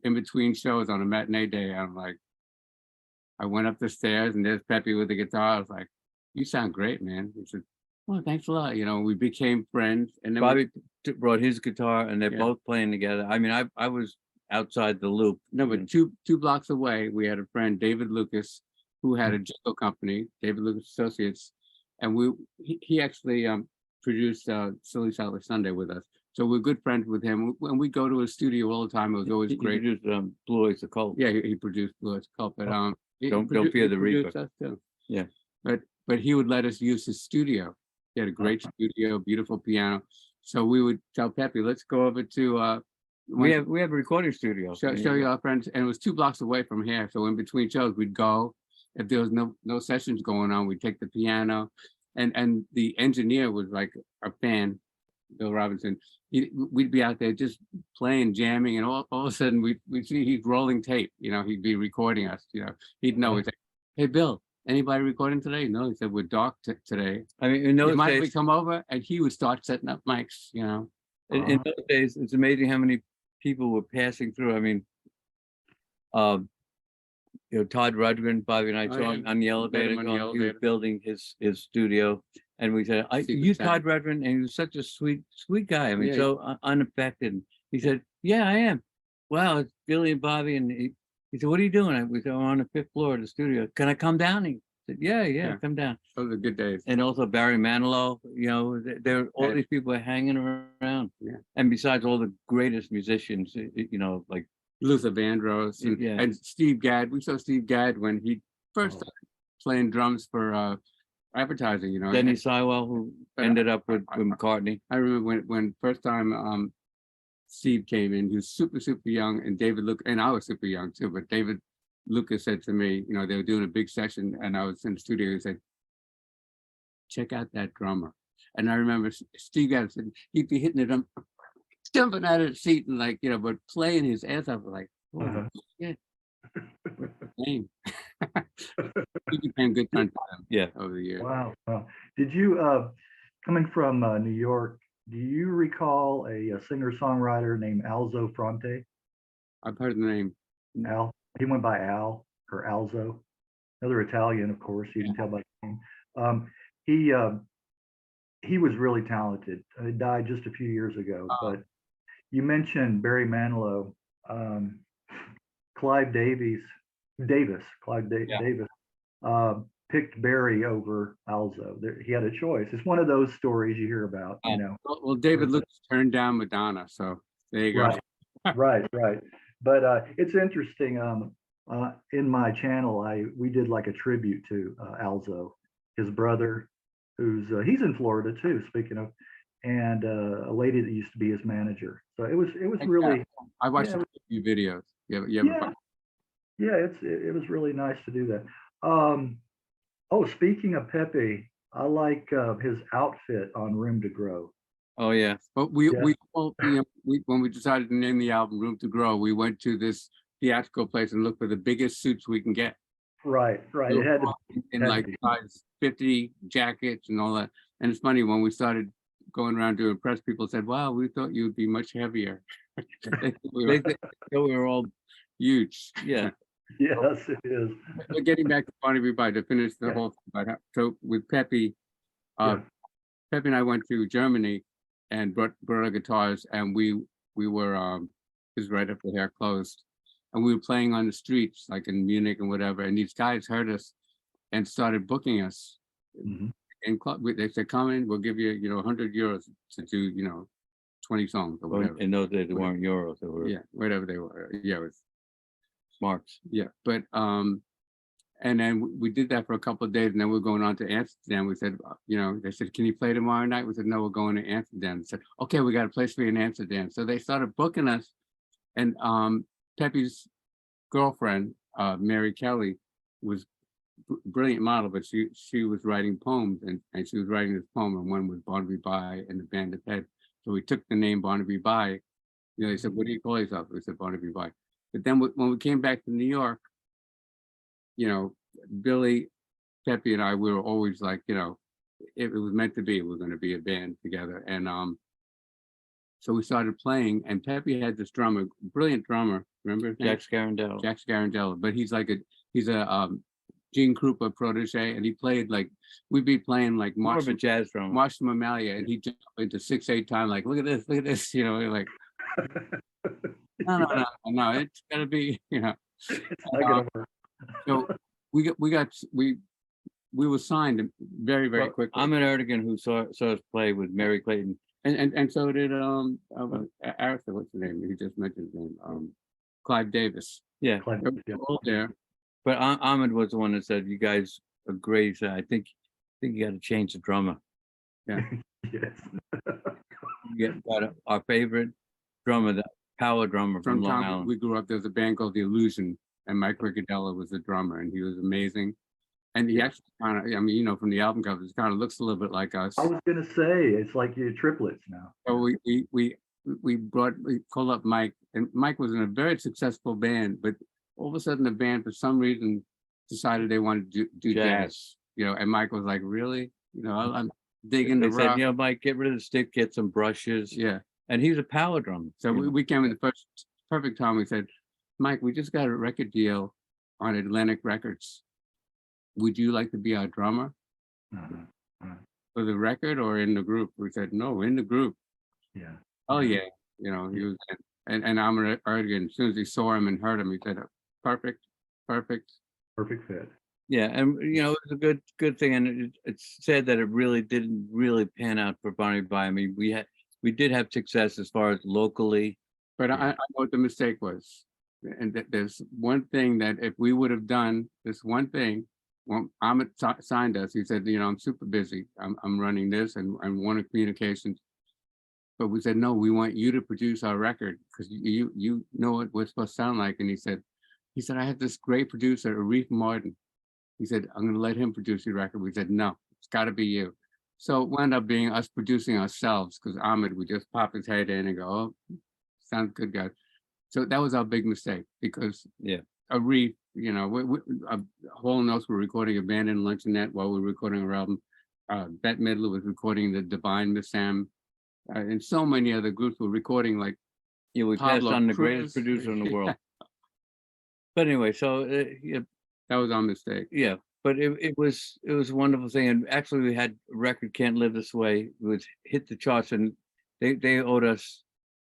in between shows on a matinee day, I went up the stairs, and there's Pepe with the guitar. I was like, "You sound great, man." He said, "Oh, thanks a lot." We became friends, and then Bobby brought his guitar, and they're both playing together. I mean, I was outside the loop. No, but two blocks away, we had a friend, David Lucas, who had a jingle company, David Lucas Associates, and he actually produced Silly Saturday Sunday with us. So we're good friends with him, and we go to his studio all the time. It was always great. He produced Blue Oyster Cult. Yeah, he produced Blue Oyster Cult, but Don't Fear the Reaper. Us too. Yeah, but he would let us use his studio. He had a great studio, beautiful piano. So we would tell Pepe, let's go over to we have a recording studio. Show you our friends, and it was 2 blocks away from here. So in between shows, we'd go. If there was no sessions going on, we'd take the piano, and the engineer was like a fan, Bill Robinson. We'd be out there just playing, jamming, and all of a sudden we'd see he's rolling tape. He'd be recording us. He'd know. He'd say, "Hey, Bill, anybody recording today?" No, he said, "We're dark today." I mean, in those days, days, come over, and he would start setting up mics. In those days, it's amazing how many people were passing through. I mean, Todd Rudgren, Bobby and I saw him on the elevator. He was building his studio, and we said, "You Todd Rudgren," and he was such a sweet guy. I mean, so unaffected. He said, "Yeah, I am." Wow, it's Billy and Bobby, and he said, "What are you doing?" We said, "We're on the 5th floor of the studio. Can I come down?" He said, "Yeah, come down." Those are good days. And also Barry Manilow, there all these people are hanging around. Yeah. And besides all the greatest musicians, like Luther Vandross and Steve Gadd. We saw Steve Gadd when he first started playing drums for advertising, you know. Denny and Sywell, who But ended up with McCartney. I remember when first time Steve came in, he was super young, and David Luke, and I was super young too. But David Lucas said to me, you know, they were doing a big session, and I was in the studio. He said, "Check out that drummer." And I remember Steve got said he'd be hitting it, jumping out of the seat, and like, you know, but playing his ass off, like, oh shit, what's his name? He became good friends with him, Yeah. over the years. Wow. Wow. Did you, coming from New York, do you recall a singer-songwriter named Alzo Fronte? I've heard the name. Al, he went by Al or Alzo. Another Italian, of course, you can tell by the name. He was really talented. He died just a few years ago, but you mentioned Barry Manilow, Davis picked Barry over Alzo. He had a choice. It's one of those stories you hear about, you know. Well, David Lucas turned down Madonna, so there you go. Right. But it's interesting. In my channel, we did like a tribute to Alzo, his brother, who's he's in Florida too. Speaking of, and a lady that used to be his manager. So it was really. I watched yeah, a few videos. it was really nice to do that. Oh, speaking of Pepe, I like his outfit on Room to Grow. Oh yeah. But all, you know, when we decided to name the album Room to Grow, we went to this theatrical place and looked for the biggest suits we can get. Right. It had to in like size 50 jackets and all that. And it's funny, when we started going around to impress people, said, "Wow, we thought you'd be much heavier." We were all huge. yeah. Yes, it is. We're getting back to Barnaby Bye to finish the whole thing. So with Pepe, Pepe and I went to Germany and brought our guitars, and we were it was right after the hair closed, and we were playing on the streets like in Munich and whatever, and these guys heard us and started booking us. And they said, "Come in, we'll give you, you know, 100 euros to do, you know, 20 songs or whatever." In those days, they weren't euros. They were whatever they were. Yeah, it was marks. Yeah, but and then we did that for a couple of days, and then we were going on to Amsterdam. We said, you know, they said, "Can you play tomorrow night?" We said, "No, we're going to Amsterdam." They said, "Okay, we got a place for you in Amsterdam." So they started booking us, and Pepe's girlfriend, Mary Kelly, was brilliant model, but she was writing poems, and she was writing this poem, and one was Barnaby Bye and the Band of Head. So we took the name Barnaby Bye. You know, they said, "What do you call yourself?" We said, "Barnaby Bye." But then when we came back to New York, you know, Billy, Pepe, and I, we were always like, you know, it was meant to be. We were going to be a band together, and so we started playing. And Pepe had this drummer, brilliant drummer. Remember his name? Jack Scarandello. Jack Scarandello, but he's a Gene Krupa protege, and he played like, we'd be playing like More of a jazz drummer. Marshall Mamalia, and he jumped into 6/8 time, like, look at this, you know, like, no, it's gotta be, you know. It's not gonna work. So we were signed very quickly. Ahmet Erdogan, who saw us play with Mary Clayton, and so did Arthur, what's his name? He just mentioned his name. Clive Davis. Yeah. All there. But Ahmed was the one that said, "You guys are great." He said, I think you got to change the drummer. Yeah. Yes. You got our favorite drummer, the power drummer from Long Island. We grew up, there's a band called The Illusion, and Mike Riccadella was the drummer, and he was amazing. And he actually kind of, I mean, you know, from the album covers, kind of looks a little bit like us. I was gonna say, it's like you're triplets now. So we called up Mike, and Mike was in a very successful band, but all of a sudden the band, for some reason, decided they wanted to do jazz, you know, and Mike was like, "Really? You know, I'm digging the rock." They said, "You know, Mike, get rid of the stick, get some brushes." Yeah. And he's a power drummer. So we came in the first perfect time. We said, "Mike, we just got a record deal on Atlantic Records. Would you like to be our drummer for the record or in the group?" We said, "No, in the group." Yeah. Oh yeah. You know, he was, and Ahmet Erdogan, as soon as he saw him and heard him, he said, perfect fit. Yeah, and you know, it's a good thing, and it's sad that it really didn't pan out for Barnaby Bye. I mean, we did have success as far as locally, but I know what the mistake was, and there's one thing that if we would have done this one thing, well, Ahmed signed us. He said, I'm super busy. I'm running this and Warner Communications. But we said, no, we want you to produce our record because you know what we're supposed to sound like. And he said, I have this great producer, Arif Martin. He said, I'm going to let him produce your record. We said, no, it's got to be you. So it wound up being us producing ourselves because Ahmed would just pop his head in and go, oh, sounds good, guys. So that was our big mistake because Arif, Hall and Oates were recording Abandoned Luncheonette while we were recording our album. Bette Midler was recording The Divine Miss Sam. And so many other groups were recording like we passed Pablo on the Cruz. greatest producer in the world. But anyway, so that was our mistake. Yeah, but it was a wonderful thing. And actually, we had a record, Can't Live This Way, which hit the charts, and they owed us,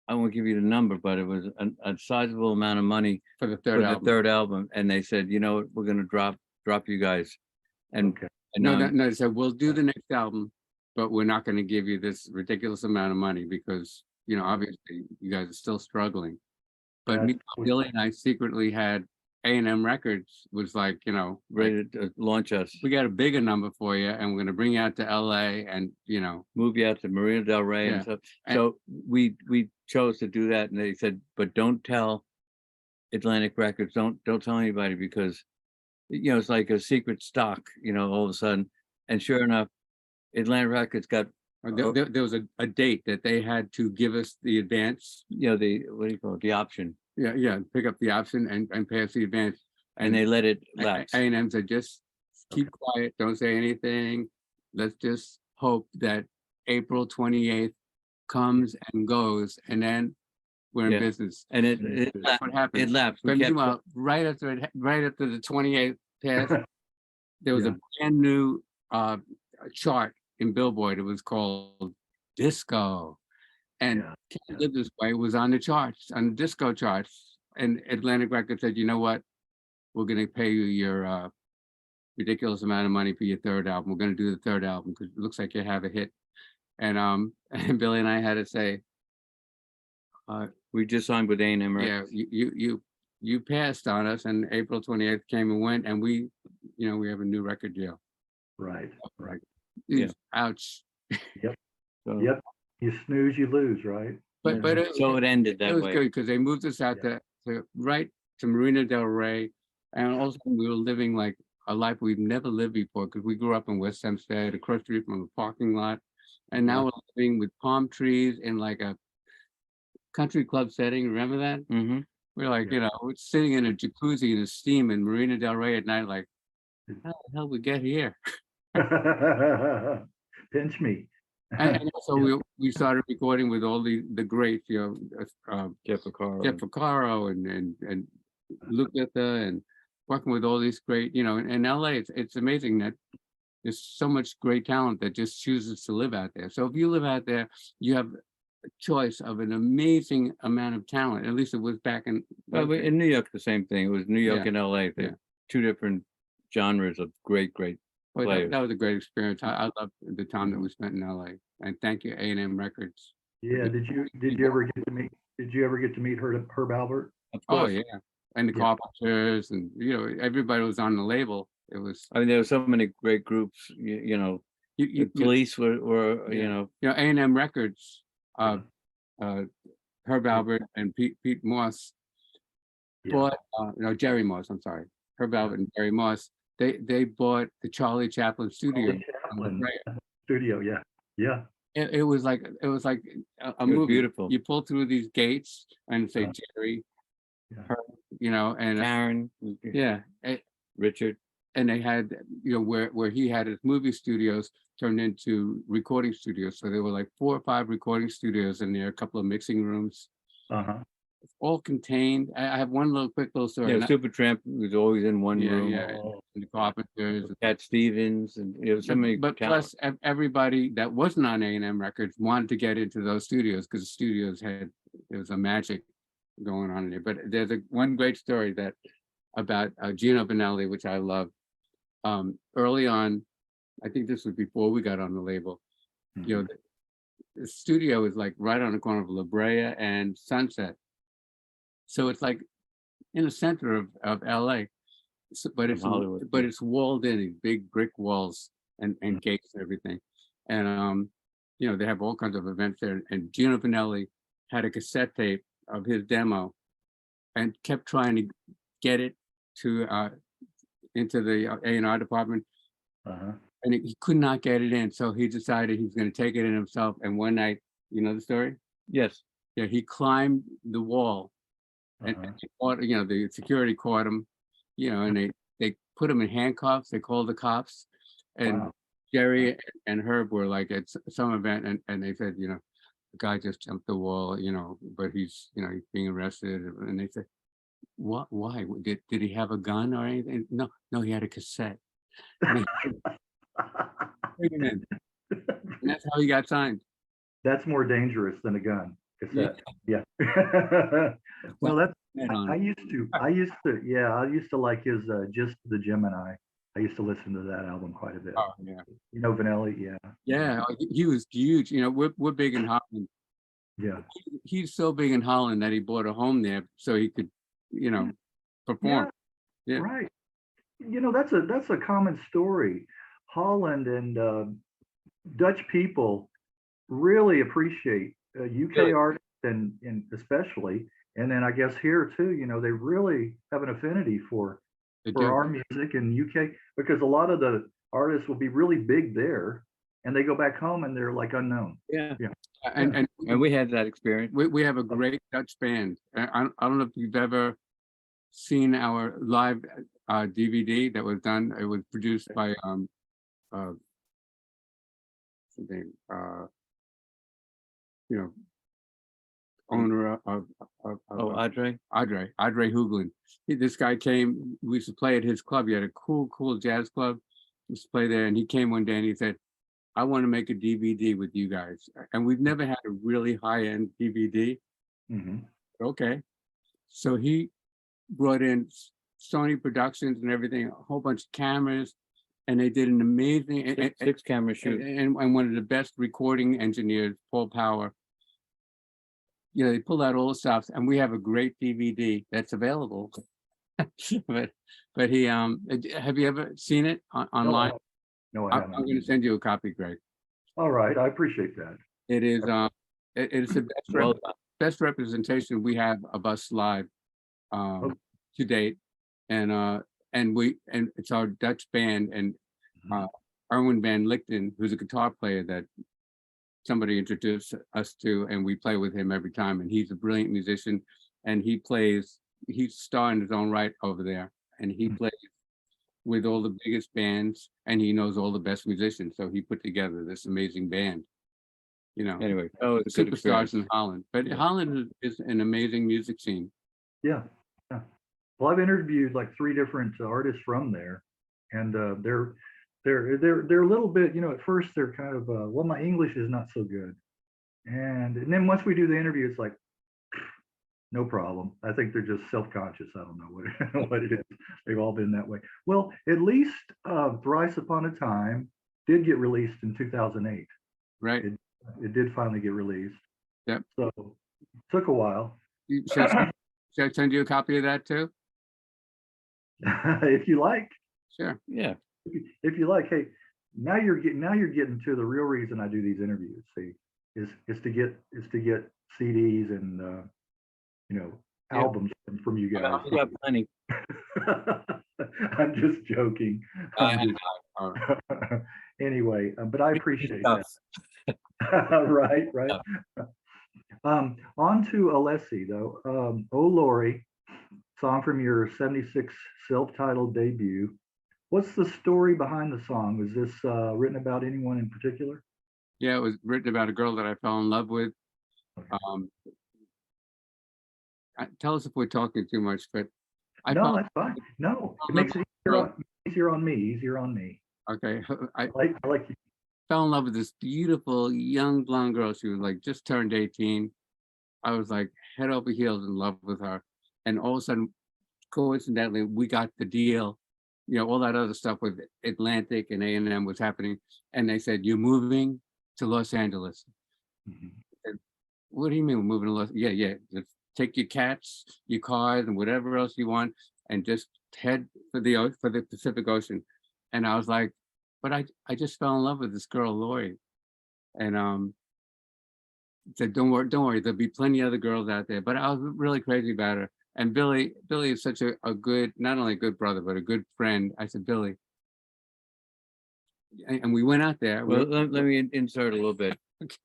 I won't give you the number, but it was a sizable amount of money for the third album. And they said, we're going to drop you guys. And, okay. and no, they said, we'll do the next album, but we're not going to give you this ridiculous amount of money because, obviously you guys are still struggling. But Billy and I secretly had A&M Records was like, ready to launch us. We got a bigger number for you and we're going to bring you out to LA and, move you out to Marina Del Rey and stuff. So we chose to do that. And they said, but don't tell Atlantic Records, don't tell anybody because, it's like a secret stock, all of a sudden. And sure enough, Atlantic Records got there was a date that they had to give us the advance. The what do you call it? The option. Yeah, pick up the option and pay us the advance. And they let it lapse. A&M said, just keep quiet, don't say anything. Let's just hope that April 28th comes and goes, and then we're in business. And that's what happened. It lapsed. But meanwhile, right after the 28th passed, there was a brand new chart in Billboard. It was called Disco. And Can't Live This Way was on the charts, on the disco charts. And Atlantic Records said, you know what? We're going to pay you your ridiculous amount of money for your third album. We're going to do the third album because it looks like you have a hit. And and Billy and I had to say, we just signed with A&M Records. Yeah, you passed on us, and April 28th came and went, and we have a new record deal. Right. Ouch. Yep. So, yep. You snooze, you lose, right? But it ended that way. It was good because they moved us out to right to Marina Del Rey, and also we were living like a life we've never lived before because we grew up in West Hempstead, across the street from a parking lot, and now we're living with palm trees in like a country club setting. Remember that? Mm-hmm. We're like, we're sitting in a jacuzzi in a steam in Marina Del Rey at night, like, how the hell we get here? Pinch me. And so we started recording with all the greats, Jeff Vaccaro and Luke Litha, and working with all these great, in LA, it's amazing that there's so much great talent that just chooses to live out there. So if you live out there, you have a choice of an amazing amount of talent. At least it was back in. Well, in New York, the same thing. It was New York and LA. Two different genres of great players. That was a great experience. I loved the time that we spent in LA. And thank you, A&M Records. Yeah. Did you ever get to meet Herb Albert? Of course. Oh yeah. And the Carpenters, and everybody was on the label. It was. I mean, there were so many great groups. The Police were A&M Records. Herb Albert and Pete Moss bought. Jerry Moss. I'm sorry. Herb Albert and Jerry Moss. They bought the Charlie Chaplin studio. Studio. Yeah. It was like a movie. Beautiful. You pull through these gates and say Jerry, Herb, and Karen, Richard, and they had where he had his movie studios turned into recording studios. So there were like 4 or 5 recording studios in there, a couple of mixing rooms. All contained. I have one quick little story. Yeah, Supertramp was always in one room. Yeah, and the Carpenters, Cat Stevens, and so many. But plus, everybody that wasn't on A&M Records wanted to get into those studios because the studios there was a magic going on in there. But there's one great story about Gino Vanelli, which I love. Early on, I think this was before we got on the label. The studio is like right on the corner of La Brea and Sunset. So it's like in the center of LA. but Hollywood, but yeah. it's walled in, these big brick walls and gates and everything. And you know, they have all kinds of events there. And Gino Vanelli had a cassette tape of his demo and kept trying to get it to into the A&R department, Uh-huh. and he could not get it in. So he decided he was going to take it in himself. And one night, you know the story? Yes. Yeah, he climbed the wall, and Uh-huh. you know, the security caught him, you know, and they put him in handcuffs. They called the cops, and Wow. Jerry and Herb were like at some event, and they said, you know, the guy just jumped the wall, you know, but he's, you know, he's being arrested. And they said, what? Why? Did he have a gun or anything? No, no, he had a cassette. And they put him in, and that's how he got signed. That's more dangerous than a gun, Yeah. cassette. Yeah. Well, that's, I used to like his, Just the Gemini. I used to listen to that album quite a bit. Oh, yeah. You know, Vanelli, yeah. Yeah, he was huge. You know, we're big in Holland. Yeah. He's so big in Holland that he bought a home there so he could, you know, perform. Yeah, Yeah. right. You know, that's a common story. Holland and Dutch people really appreciate UK Really? artists and especially, and then I guess here too, you know, they really have an affinity for They do. our music in UK because a lot of the artists will be really big there and they go back home and they're like unknown. Yeah. Yeah. And we had that experience. we have a great Dutch band. I don't know if you've ever seen our live DVD that was done. It was produced by what's his name? You know, owner of Oh, Audrey. Audrey Hooglin. This guy came, we used to play at his club. He had a cool jazz club. We used to play there, and he came one day and he said, I want to make a DVD with you guys. And we've never had a really high-end DVD. Hmm. Okay. So he brought in Sony Productions and everything, a whole bunch of cameras, and they did an amazing Six camera shoot. and one of the best recording engineers, Paul Power. You know, they pulled out all the stops, and we have a great DVD that's available. but he have you ever seen it online? No, I I'm haven't. going to send you a copy, Greg. All right, I appreciate that. It is it's the best representation we have of us live to date, and it's our Dutch band and Erwin van Lichten, who's a guitar player that somebody introduced us to, and we play with him every time. And he's a brilliant musician, and he's star in his own right over there, and he plays with all the biggest bands, and he knows all the best musicians. So he put together this amazing band. You know, Anyway, it's a good superstars experience. in Holland, but Holland is an amazing music scene. Yeah, yeah. Well, I've interviewed like 3 different artists from there, and they're a little bit, you know, at first they're kind of well, my English is not so good, and then once we do the interview, it's like no problem. I think they're just self-conscious. I don't know what it is. They've all been that way. Well, at least Thrice Upon a Time did get released in 2008. Right. It did finally get released. Yep. So took a while. Should I send you a copy of that too? If you like. Sure. Yeah. If you like. Hey, now you're getting to the real reason I do these interviews. See, is to get CDs and you know, albums from you guys. We got plenty. I'm just joking. Anyway, but I appreciate that. Right. On to Alessi though. Oh Lori, song from your 76 self-titled debut. What's the story behind the song? Was this written about anyone in particular? Yeah, it was written about a girl that I fell in love with. Okay. Tell us if we're talking too much, but No, that's fine. No, it makes it easier on me. Okay, I like you. fell in love with this beautiful young blonde girl. She was like just turned 18. I was like head over heels in love with her, and all of a sudden, coincidentally, we got the deal. You know, all that other stuff with Atlantic and A&M was happening, and they said, "You're moving to Los Angeles." Mhm. What do you mean we're moving to Los? Yeah, take your cats, your cars, and whatever else you want, and just head for the Pacific Ocean. And I was like, but I just fell in love with this girl, Lori. And said, don't worry, there'll be plenty of other girls out there. But I was really crazy about her. And Billy is such a good, not only a good brother, but a good friend. I said, Billy. And we went out there. Well, let me insert a little bit.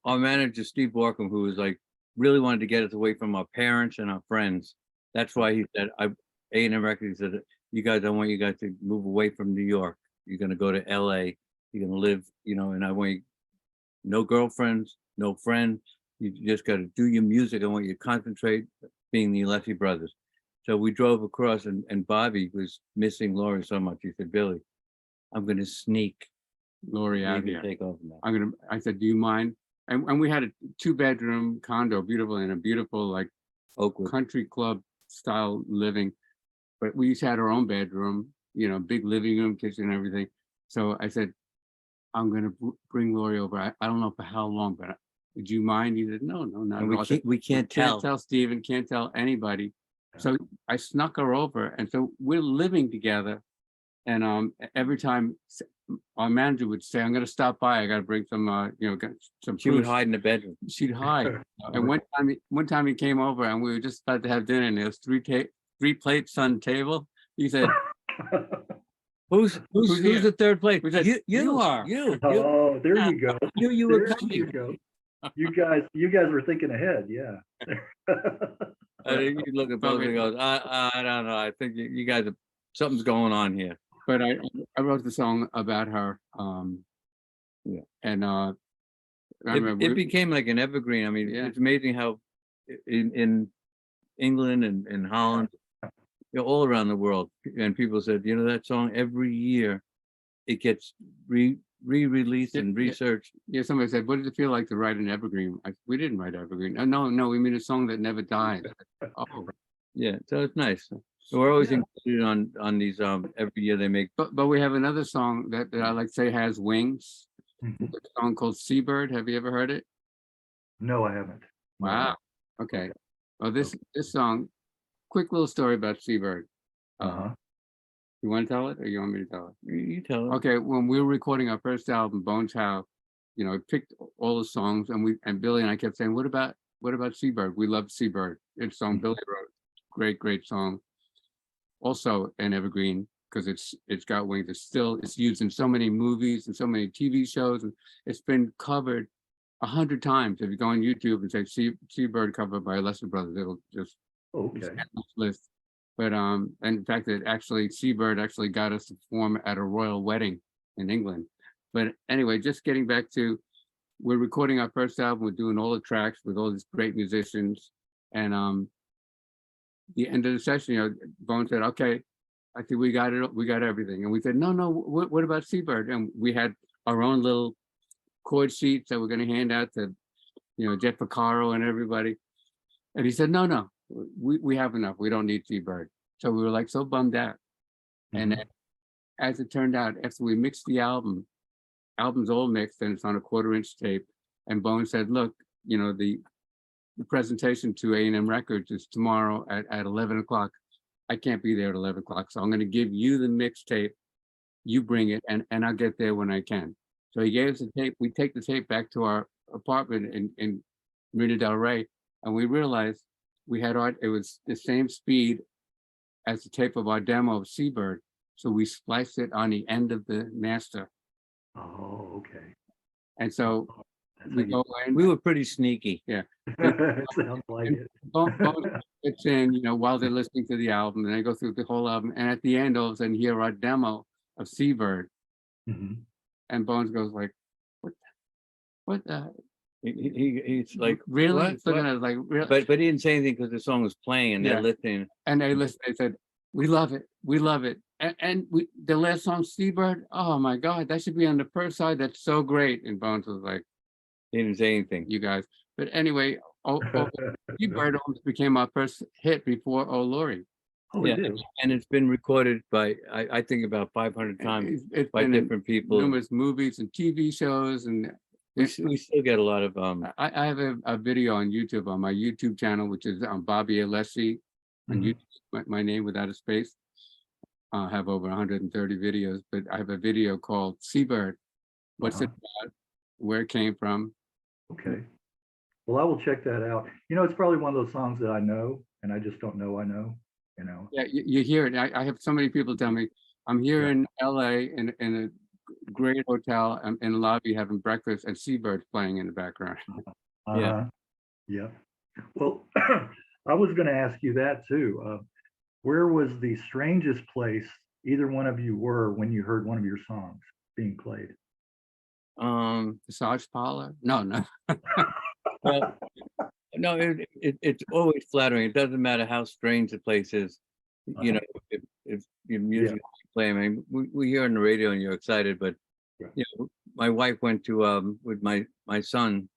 Our manager, Steve Borkham, who was like, really wanted to get us away from our parents and our friends. That's why he said, A&M Records said, you guys, I want you guys to move away from New York. You're going to go to LA. You're going to live, and I want you, no girlfriends, no friends. You just got to do your music. I want you to concentrate being the Alessi brothers. So we drove across and Bobby was missing Lori so much. He said, Billy, I'm going to sneak Lori out maybe here. take over now. I said, do you mind? And we had a 2-bedroom condo, beautiful, in a beautiful like Oakwood. country club style living. But we each had our own bedroom, big living room, kitchen, and everything. So I said, I'm going to bring Lori over. I don't know for how long, but would you mind? He said, no, not And at all. we can't tell. Can't tell Steven, can't tell anybody. So I snuck her over. And so we're living together. And every time our manager would say, I'm going to stop by, I got to bring some, some She would fruits. hide in the bedroom. She'd hide. And one time he came over and we were just about to have dinner and there was three plates on the table. He said, Who's here? the third plate? We said, you are. You. Oh, there you go. You were There coming. you go. You guys were thinking ahead, yeah. You look at both and goes, I don't know. I think you guys something's going on here. But I wrote the song about her. Yeah. And I remember It became like an evergreen. I mean, Yeah. it's amazing how in England and Holland, all around the world, and people said, that song every year it gets re-released and researched. Yeah, somebody said, what does it feel like to write an evergreen? We didn't write evergreen. No, we mean a song that never dies. Oh, Yeah, so it's nice. So we're always included on these every year they make. but we have another song that I like to say has wings. Mhm. A song called Seabird. Have you ever heard it? No, I haven't. No. Wow. Okay. Well, this song, quick little story about Seabird. Uh-huh. You want to tell it or you want me to tell it? You tell them. Okay, when we were recording our first album, Bones How, I picked all the songs and Billy and I kept saying, what about Seabird? We love Seabird. It's a song Billy wrote. Great song. Also an evergreen because it's got wings. It's used in so many movies and so many TV shows, and it's been covered 100 times. If you go on YouTube and say Seabird covered by Alessi Brothers, it'll just Okay. list. But and in fact, Seabird actually got us to perform at a royal wedding in England. But anyway, just getting back to, we're recording our first album. We're doing all the tracks with all these great musicians, and the end of the session, Bone said, "Okay, I think we got it. We got everything." And we said, "No. What about Seabird?" And we had our own little chord sheets that we're going to hand out to, Jeff Picaro and everybody. And he said, "No. We have enough. We don't need Seabird." So we were like so bummed out. And then, as it turned out, after we mixed the album's all mixed and it's on a 1/4-inch tape. And Bone said, "Look, the presentation to A&M Records is tomorrow at 11 o'clock. I can't be there at 11 o'clock. So I'm going to give you the mixtape. You bring it and I'll get there when I can." So he gave us the tape. We take the tape back to our apartment in Marina Del Rey. And we realized it was the same speed as the tape of our demo of Seabird. So we spliced it on the end of the master. Oh, okay. And so That's we how go in. We were pretty sneaky. it sounds like it. Bone fits in, while they're listening to the album, and they go through the whole album. And at the end, all of a sudden, hear our demo of Seabird. Mhm. And Bones goes like, what He's like, really? what? He's looking at us like, really? But he didn't say anything because the song was playing and Yeah. they're listening. And they said, we love it. And the last song, Seabird, oh my God, that should be on the first side. That's so great. And Bones was like, He didn't say anything. you guys. But anyway, Seabird almost became our first hit before Oh Lori. Oh, Yeah, it is. and it's been recorded by I think about 500 times It's by been in different people. numerous movies and TV shows, and We still get a lot of I have a video on YouTube on my YouTube channel, which is Bobby Alessi on Mhm. YouTube, my name without a space. I have over 130 videos, but I have a video called Seabird. What's it about? Where it came from? Okay. Well, I will check that out. You know, it's probably one of those songs that I know, and I just don't know I know, you know. Yeah, you hear it. I have so many people tell me I'm here Yeah. in LA in a great hotel. I'm in the lobby having breakfast and Seabird playing in the background. Uh-huh. Yeah. Well, I was going to ask you that too. Where was the strangest place either one of you were when you heard one of your songs being played? Massage parlor? No, no. well, no, it's always flattering. It doesn't matter how strange the place is. You know, if your music is playing, I mean, we hear on the radio and you're excited, but Yeah. you know, my wife went to with my son.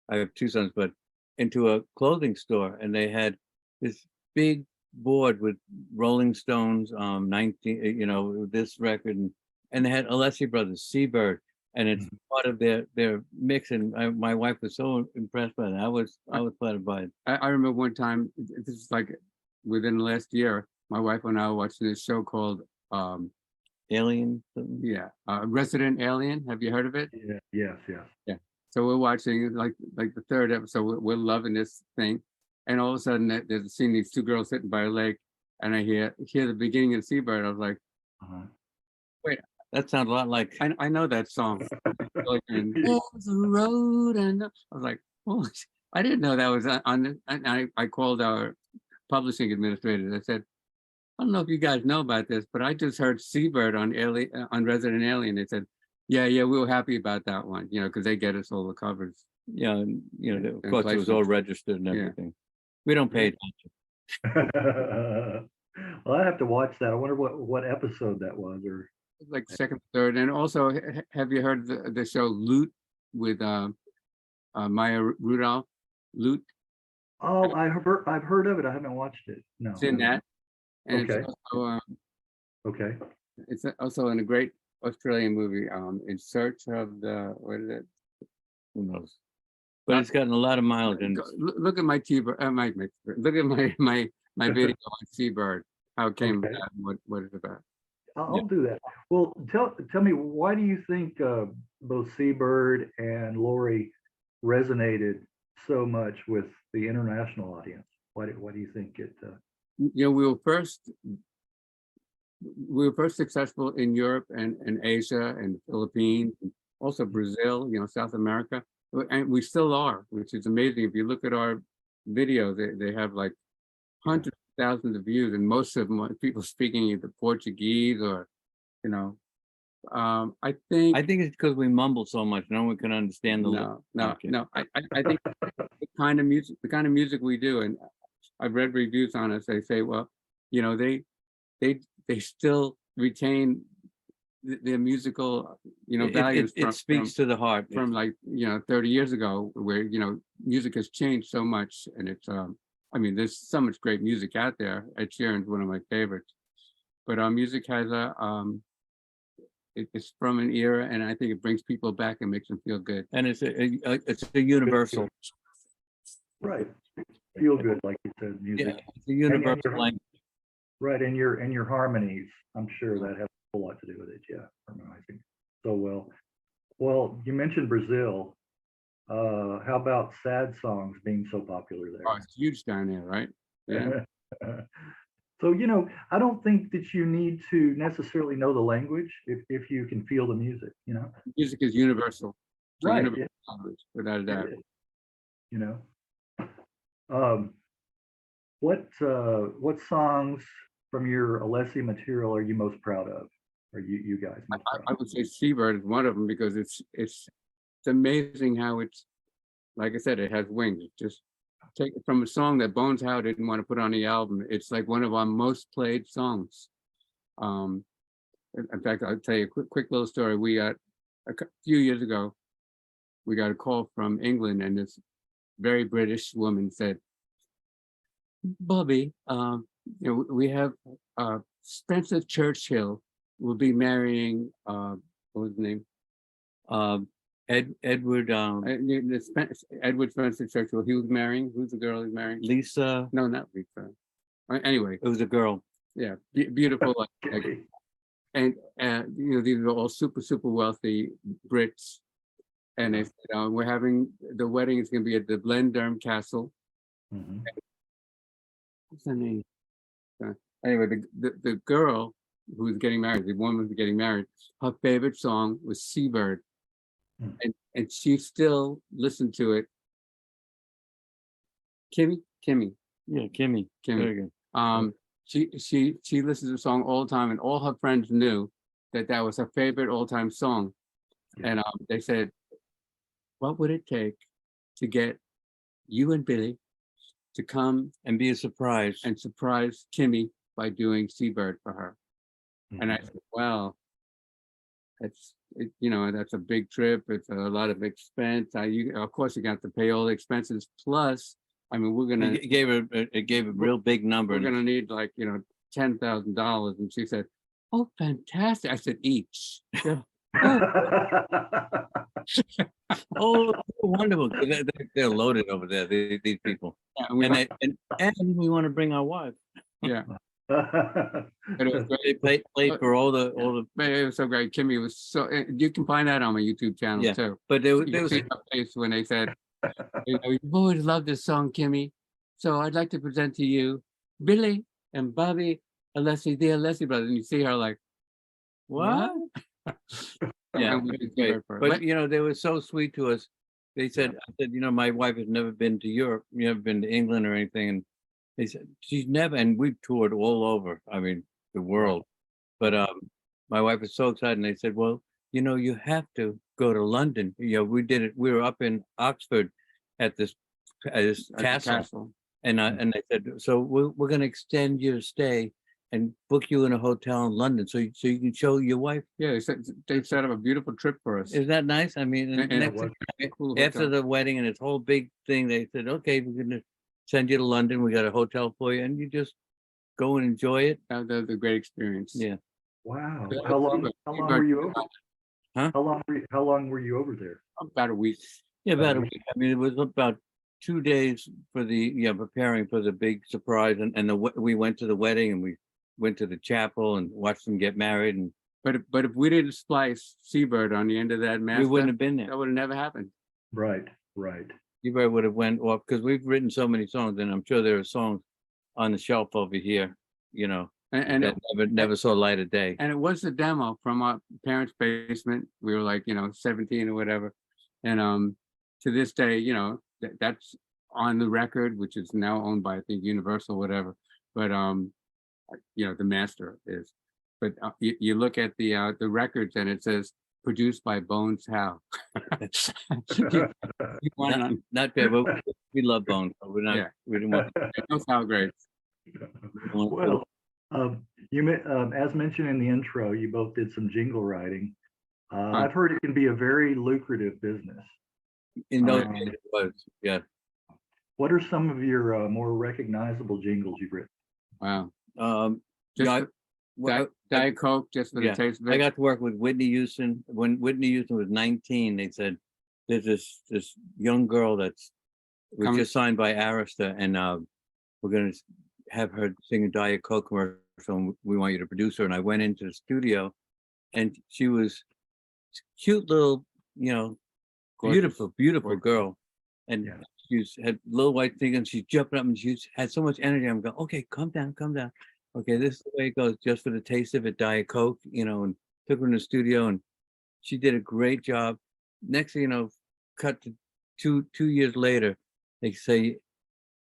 I have two sons, but into a clothing store, and they had this big board with Rolling Stones, 19, you know, this record, and they had Alessi Brothers, Seabird, and it's part of their mix. And my wife was so impressed by that. I was flattered by it. I remember one time, this is like within the last year, my wife and I were watching this show called Alien, something? Resident Alien. Have you heard of it? Yeah. Yes. Yes. Yeah. So we're watching like the third episode. We're loving this thing, and all of a sudden there's a scene, these two girls sitting by a lake, and I hear the beginning of Seabird. I was like, wait, That sounds a lot like I know that song. Like, and there's a road, and I was like, oh, I didn't know that was on. And I called our publishing administrator. I said, I don't know if you guys know about this, but I just heard Seabird on Resident Alien. They said, yeah, we were happy about that one, you know, because they get us all the covers. yeah, and, you know, of And course it was all places. registered and Yeah. everything. We don't pay attention. Well, I have to watch that. I wonder what episode that was, or Like second, third, and also, have you heard the show Loot with Maya Rudolph? Loot, oh, I've heard of it. I haven't watched it. No. it's in that, and Okay. it's also, Okay. it's also in a great Australian movie, In Search of the, what is it? Who knows? But it's gotten a lot of mileage. And Look at my look at my video on Seabird, how it came Okay. about, and what it's about. I'll do that. Well, tell me, why do you think both Seabird and Lori resonated so much with the international audience? Why do you think it? You know, we were first successful in Europe and Asia and Philippines, and also Brazil, you know, South America, and we still are, which is amazing. If you look at our videos, they have like hundreds of thousands of views, and most of them are people speaking either Portuguese or, you know, I think it's because we mumble so much, no one can understand the no. I think the kind of music we do, and I've read reviews on us. They say, well, you know, they still retain their musical, you know, values. It speaks to the heart from like, you know, 30 years ago, where, you know, music has changed so much, and it's I mean, there's so much great music out there. Ed Sheeran's one of my favorites, but our music has it's from an era, and I think it brings people back and makes them feel good. and it's a universal. Right. Feel good, like you said, music. Yeah, it's a universal language. Right, and your harmonies, I'm sure that has a whole lot to do with it. Yeah, harmonizing so well. Well, you mentioned Brazil. How about sad songs being so popular there? Oh, it's huge down there, right? Yeah. So, you know, I don't think that you need to necessarily know the language if you can feel the music, you know? Music is universal. It's a Right, universal language, without a doubt. You know? What songs from your Alessi material are you most proud of? Or you guys most proud I of? would say Seabird is one of them, because it's amazing how it's, like I said, it has wings. It just take it from a song that Bones Howe didn't want to put on the album. It's like one of our most played songs. In fact, I'll tell you a quick little story. We got a few years ago, we got a call from England, and this very British woman said, Bobby, you know, we have Spencer Churchill will be marrying what was his name? Edward, Edward Spencer Churchill, he was marrying, who's the girl he's marrying? Lisa, No, not Lisa. Anyway, it was a girl. yeah, beautiful. Okay. And these are all super wealthy Brits. And they said, we're having the wedding is going to be at the Blenderm Castle. Mhm. What's her name? Anyway, the girl who was getting married, the woman who was getting married, her favorite song was Seabird. Hmm. And she still listened to it. Kimmy. Yeah, Kimmy. Very good. She listens to the song all the time, and all her friends knew that was her favorite all-time song. Yeah. And they said, what would it take to get you and Billy to come And be a surprise. and surprise Kimmy by doing Seabird for her? And I Mhm. said, well, that's a big trip. It's a lot of expense. Of course, you got to pay all the expenses. Plus, I mean, It gave a real big number. we're gonna need like $10,000. And she said, oh, fantastic. I said, each. Yeah. Oh, wonderful. They're loaded over there, these people. Yeah, and we And we want to bring our wives. yeah. But it was great. They played for all the, But it was so great. Kimmy was so. You can find that on my YouTube channel Yeah. too. but You there can was, see her face when they said, "You've always loved this song, Kimmy. So I'd like to present to you Billy and Bobby Alessi, the Alessi Brothers." And you see her like, what? Yeah, And we it was did see great. her for- But they were so sweet to us. They said, I said, my wife has never been to Europe, never been to England or anything. And they said, she's never, and we've toured all over, I mean, the world. But my wife was so excited, and they said, well, you have to go to London. We did it. We were up in Oxford at this at the castle. And they said, so we're going to extend your stay and book you in a hotel in London so you can show your wife. Yeah, they set up a beautiful trip for us. Is that nice? I mean, And next was cool after hotel. the wedding and this whole big thing, they said, okay, we're going to send you to London. We got a hotel for you, and you just go and enjoy it. That was a great experience. Yeah. Wow. But How long were you over? Huh? How long were you over there? About a week. Yeah, about a week. I mean, it was about 2 days for preparing for the big surprise, and we went to the wedding, and we went to the chapel and watched them get married, and But if we didn't splice Seabird on the end of that master, we wouldn't have been there. that would have never happened. Right. You probably would have went off, because we've written so many songs, and I'm sure there are songs on the shelf over here, And that never saw light of day. it was a demo from our parents' basement. We were like 17 or whatever, and to this day, that's on the record, which is now owned by, I think, Universal, whatever. But the master is. But you look at the records, and it says produced by Bones Howe. You want it on- Not bad, but we love Bones. But we're not. Yeah. We didn't want. Bones Howe, great. Well, as mentioned in the intro, you both did some jingle writing. I've heard it can be a very lucrative business. In those Um, days, it was. Yeah. What are some of your more recognizable jingles you've written? Wow. Yeah, Just Diet Coke, just for the Yeah, taste of I it. got to work with Whitney Houston. When Whitney Houston was 19, they said, there's this young girl was Coming- just signed by Arista, and we're going to have her sing a Diet Coke commercial, and we want you to produce her. And I went into the studio, and she was cute little, Gorgeous. beautiful Gorgeous. girl. And Yeah. had little white thing, and she's jumping up, and she had so much energy. I'm going, okay, calm down. Okay, this is the way it goes, just for the taste of it, Diet Coke, and took her in the studio, and she did a great job. Next thing you know, cut to two years later, they say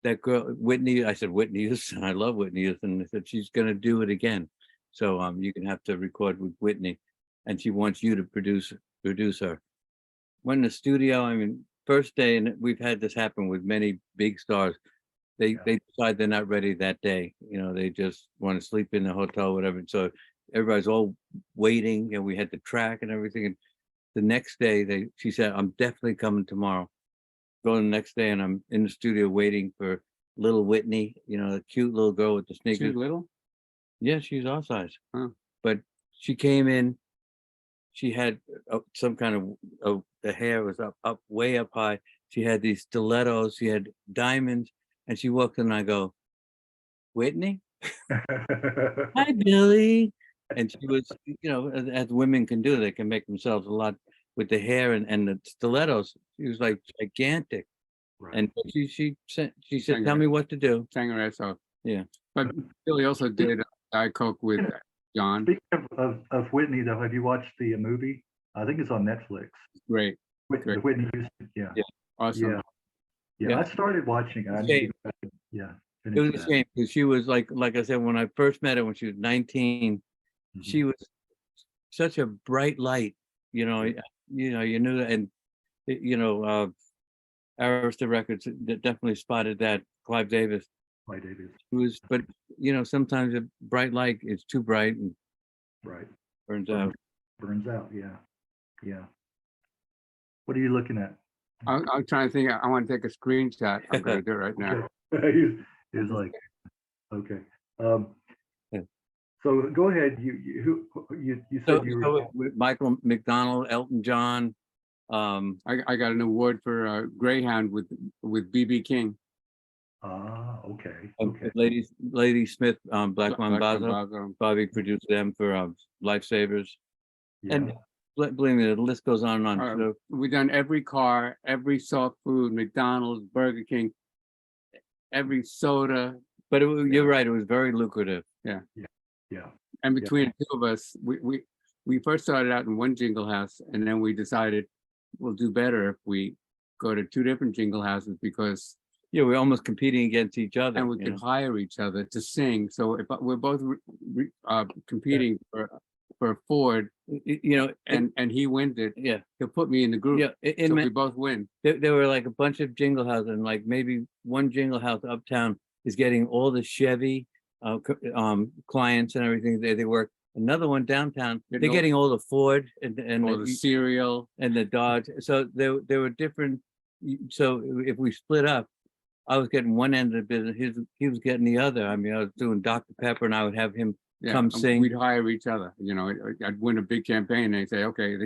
that girl, Whitney, I said, Whitney Houston, I love Whitney Houston. They said, she's going to do it again. So you can have to record with Whitney, and she wants you to produce her. Went in the studio, I mean, first day, and we've had this happen with many big stars. They decide they're not ready that day. They just want to sleep in the hotel, whatever. So everybody's all waiting, and we had the track and everything. And the next day, she said, I'm definitely coming tomorrow. Go the next day, and I'm in the studio waiting for little Whitney, the cute little girl with the sneakers. She's little. Yeah, she's our size. Huh. But she came in, she had some kind of the hair was up way up high. She had these stilettos. She had diamonds, and she walked in. And I go, Whitney, hi Billy, and she was, as women can do, they can make themselves a lot with the hair and the stilettos. She was like gigantic, Right. and she said, Sang tell her- me what to do. sang her ass off. Yeah. But Billy also did Diet Coke with John. Speaking of Whitney, though, have you watched the movie? I think it's on Netflix. Great. The Great. Whitney Houston. Yeah. Yeah. Awesome. Yeah. Yeah. Yeah. I started watching it. I need to go back and, yeah. It finish was a that. shame because she was like I said, when I first met her when she was 19, Mhm. she was such a bright light. You knew that, and Arista Records definitely spotted that. Clive Davis. Why, David? It was, but sometimes a bright light is too bright and Right. burns out. Burns out. Yeah. Yeah. What are you looking at? I'm trying to think. I want to take a screenshot. I'm going to do it right now. He's like, okay. Yeah. So go ahead. You said So, you were. with Michael McDonald, Elton John, I got an award for Greyhound with B.B. King. Okay. and Okay. Lady Smith, Black Mambazo. Mambazo. Bobby produced them for Lifesavers. Yeah. And believe me, the list goes on and on. So, We've done every car, every soft food, McDonald's, Burger King, every soda. but you're right, it was very lucrative. Yeah. And between the two of us, we first started out in one jingle house, and then we decided we'll do better if we go to two different jingle houses, because Yeah, we're almost competing against each other. and we could hire each other to sing. So if we're both competing for Ford, and he wins it, yeah, he'll put me in the group. yeah. So we both win. There were like a bunch of jingle houses, and like maybe one jingle house uptown is getting all the Chevy clients and everything. They work. Another one downtown, they're Getting all- getting all the Ford and Or the cereal. and the Dodge. So there were different. So if we split up, I was getting one end of the business. He was getting the other. I mean, I was doing Dr. Pepper, and I would have him come and sing. We'd hire each other. I'd win a big campaign. And they say, okay.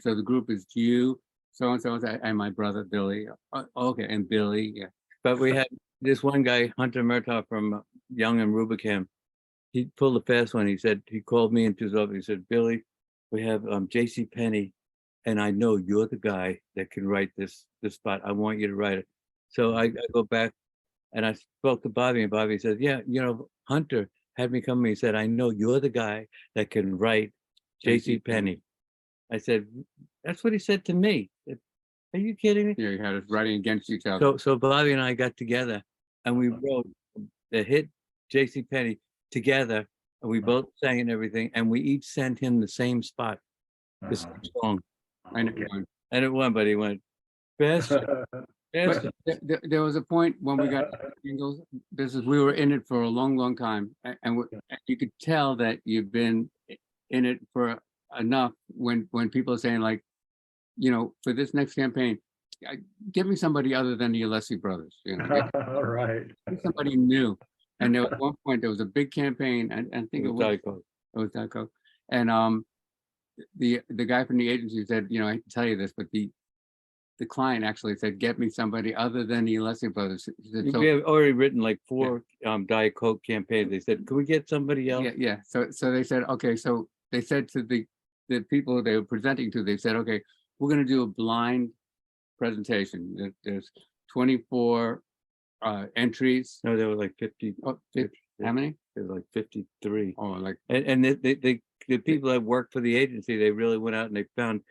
So the group is you, so and so, and my brother Billy. Okay, and Billy. Yeah. But we had this one guy, Hunter Murtaugh from Young and Rubicam. He pulled a fast one. He called me into his office. He said, Billy, we have J.C. Penney, and I know you're the guy that can write this spot. I want you to write it. So I go back and I spoke to Bobby, and Bobby said, yeah, Hunter had me come. He said, I know you're the guy that can write J.C. Penney. I said, that's what he said to me. Are you kidding me? Yeah, you had us writing against each other. So Bobby and I got together and we wrote the hit J.C. Penney together, and we both sang and everything, and we each sent him the same spot, the same song, And Okay. and it won. But he went best. But there was a point when we got jingles. We were in it for a long, long time, and you could tell that you've been in it for enough when people are saying, like, for this next campaign, give me somebody other than the Alessi brothers. All right. Give me somebody new. And there was one point there was a big campaign, and I think it was Diet Coke. Diet Coke. And the guy from the agency said, I hate to tell you this, but the client actually said, get me somebody other than the Alessi brothers. He said, We have already written like 4 Diet Coke campaigns. They said, can we get somebody else? yeah. So they said, okay. So they said to the people they were presenting to, they said, okay, we're going to do a blind presentation. There's 24 entries. No, there were like 50. How many? There were like 53. Oh, like, And the people that worked for the agency, they really went out and they found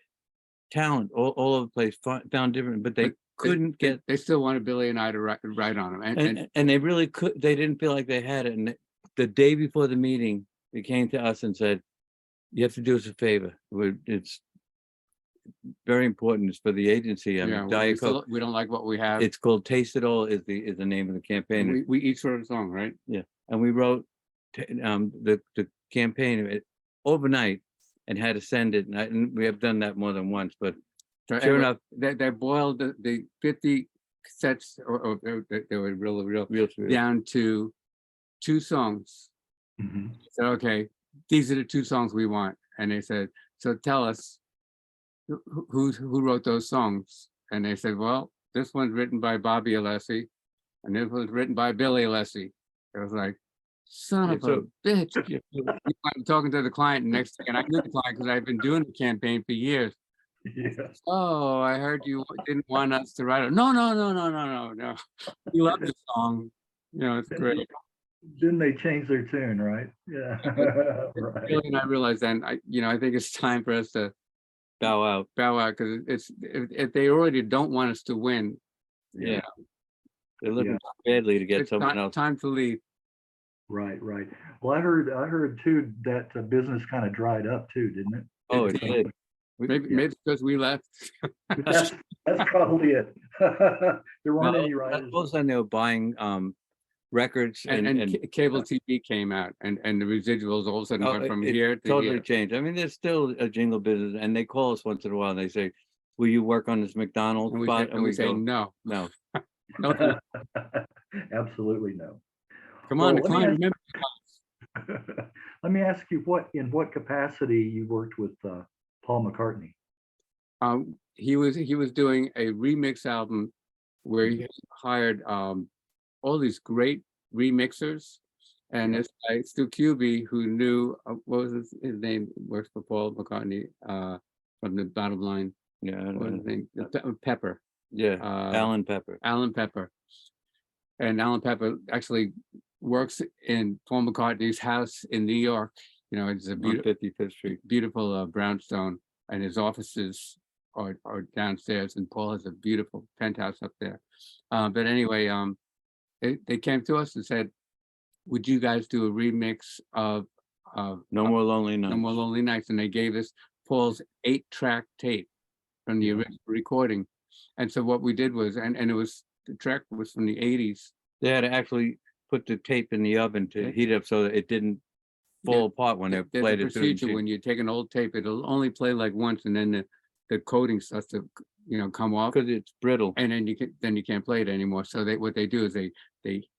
talent all over the place, found different, but they couldn't get. They still wanted Billy and I to write on them, And they really could. They didn't feel like they had it. And the day before the meeting, they came to us and said, "You have to do us a favor. It's very important. It's for the agency. I mean, Diet Coke. we don't like what we have. It's called Taste It All. Is the name of the campaign. We each wrote a song, right? Yeah, and we wrote the campaign overnight and had to send it. And we have done that more than once, but sure enough, they boiled the 50 sets, or they were real down to 2 songs. Mhm. I said, okay, these are the 2 songs we want. And they said, so tell us who wrote those songs? And they said, well, this one's written by Bobby Alessi, and this was written by Billy Alessi. I was like, son of a bitch. I'm talking to the client next thing, and I knew the client because I've been doing the campaign for years. Yeah. Oh, I heard you didn't want us to write it. No. We love the song. You know, it's great. Didn't they change their tune, right? Yeah. Right. Billy and I realized then, I think it's time for us to Bow out. because it's if they already don't want us to win, Yeah. They're looking Yeah. badly to get it's someone else. time to leave. Right. Well, I heard too that business kind of dried up too, didn't it? Oh, it did. Maybe because we left. That's probably it. There weren't any All writers. of a sudden they were buying records and cable TV came out, and the residuals all of a sudden went from here to totally here. changed. I mean, there's still a jingle business, and they call us once in a while. And they say, "Will you work on this McDonald's And we spot?" say, and we say go, no. "No." No. Absolutely no. Come on, Well, the client remember. Let me ask you, in what capacity you worked with Paul McCartney? He was doing a remix album where he hired all these great remixers, and this guy Stu Cuby, who knew what was his name, works for Paul McCartney from the Bottom Line. Yeah, What was his name? Pepper. yeah. Alan Pepper. And Alan Pepper actually works in Paul McCartney's house in New York. You know, it's a On beautiful 55th Street. beautiful brownstone, and his offices are downstairs, and Paul has a beautiful penthouse up there. But anyway, they came to us and said, would you guys do a remix of No More Lonely Nights. No More Lonely Nights? And they gave us Paul's 8-track tape from the original recording. And so what we did was, and it was, the track was from the 80s. They had to actually put the tape in the oven to heat it up so that it didn't fall apart when they There's played a it through. procedure when you take an old tape, it'll only play like once, and then the coating starts to come off, Because it's brittle. and then you can't play it anymore. So what they do is they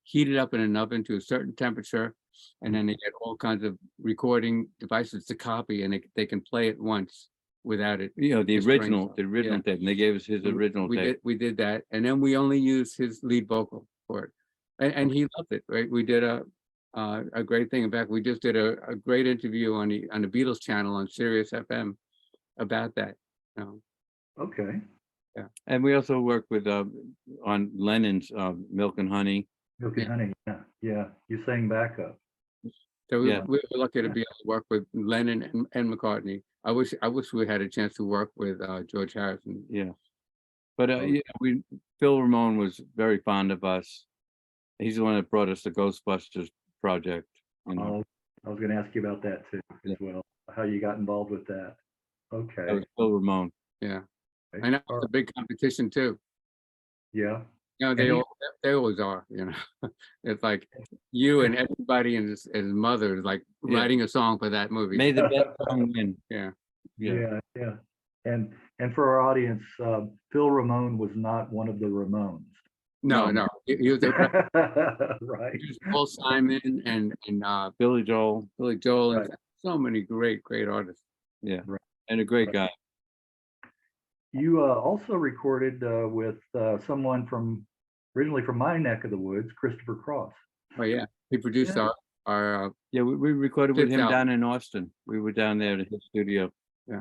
heat it up in an oven to a certain temperature, and then they get all kinds of recording devices to copy, and they can play it once without it. The destroying original itself. tape. And they gave us his original tape. We did that, and then we only used his lead vocal for it, and he loved it. Right, we did a great thing. In fact, we just did a great interview on the Beatles channel on Sirius FM about that. Okay. And we also worked with on Lennon's Milk and Honey. Milk and Honey. Yeah. You sang backup. So we Yeah. were lucky to be able to work with Lennon and McCartney. I wish we had a chance to work with George Harrison. Yeah. But Phil Ramone was very fond of us. He's the one that brought us the Ghostbusters project. Oh, I was going to ask you about that too, as well. How you got involved with that? That Okay. was Phil Ramone. Yeah, and that was a big competition too. Yeah. They always are. It's like you and everybody and his mother is like writing a song for that movie. Made the best song win. Yeah. Yeah. And for our audience, Phil Ramone was not one of the Ramones. No. He was Right. Paul Simon and Billy Joel. and so many great artists. Yeah. Right. And a great guy. You also recorded with someone originally from my neck of the woods, Christopher Cross. Oh yeah, he produced our Yeah, we recorded with Fifth him album. down in Austin. We were down there at his studio. Yeah,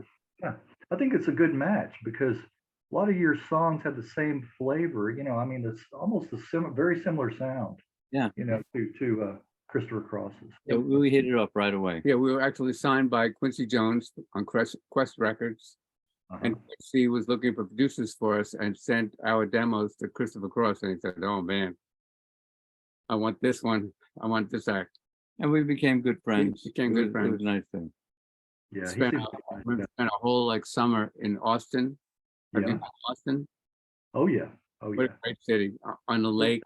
I think it's a good match because a lot of your songs have the same flavor. I mean, it's almost very similar sound. Yeah. To Christopher Cross's. Yeah, we hit it up right away. Yeah, we were actually signed by Quincy Jones on Quest Records, and Quincy was looking for producers for us and sent our demos to Christopher Cross, and he said, "Oh man, I want this one. I want this act." And we became good friends. Became good friends. It was a nice thing. Yeah, he Spent seems we like spent a whole summer in Austin. Have you Yeah. been to Austin? Oh yeah. What a great city on the lake.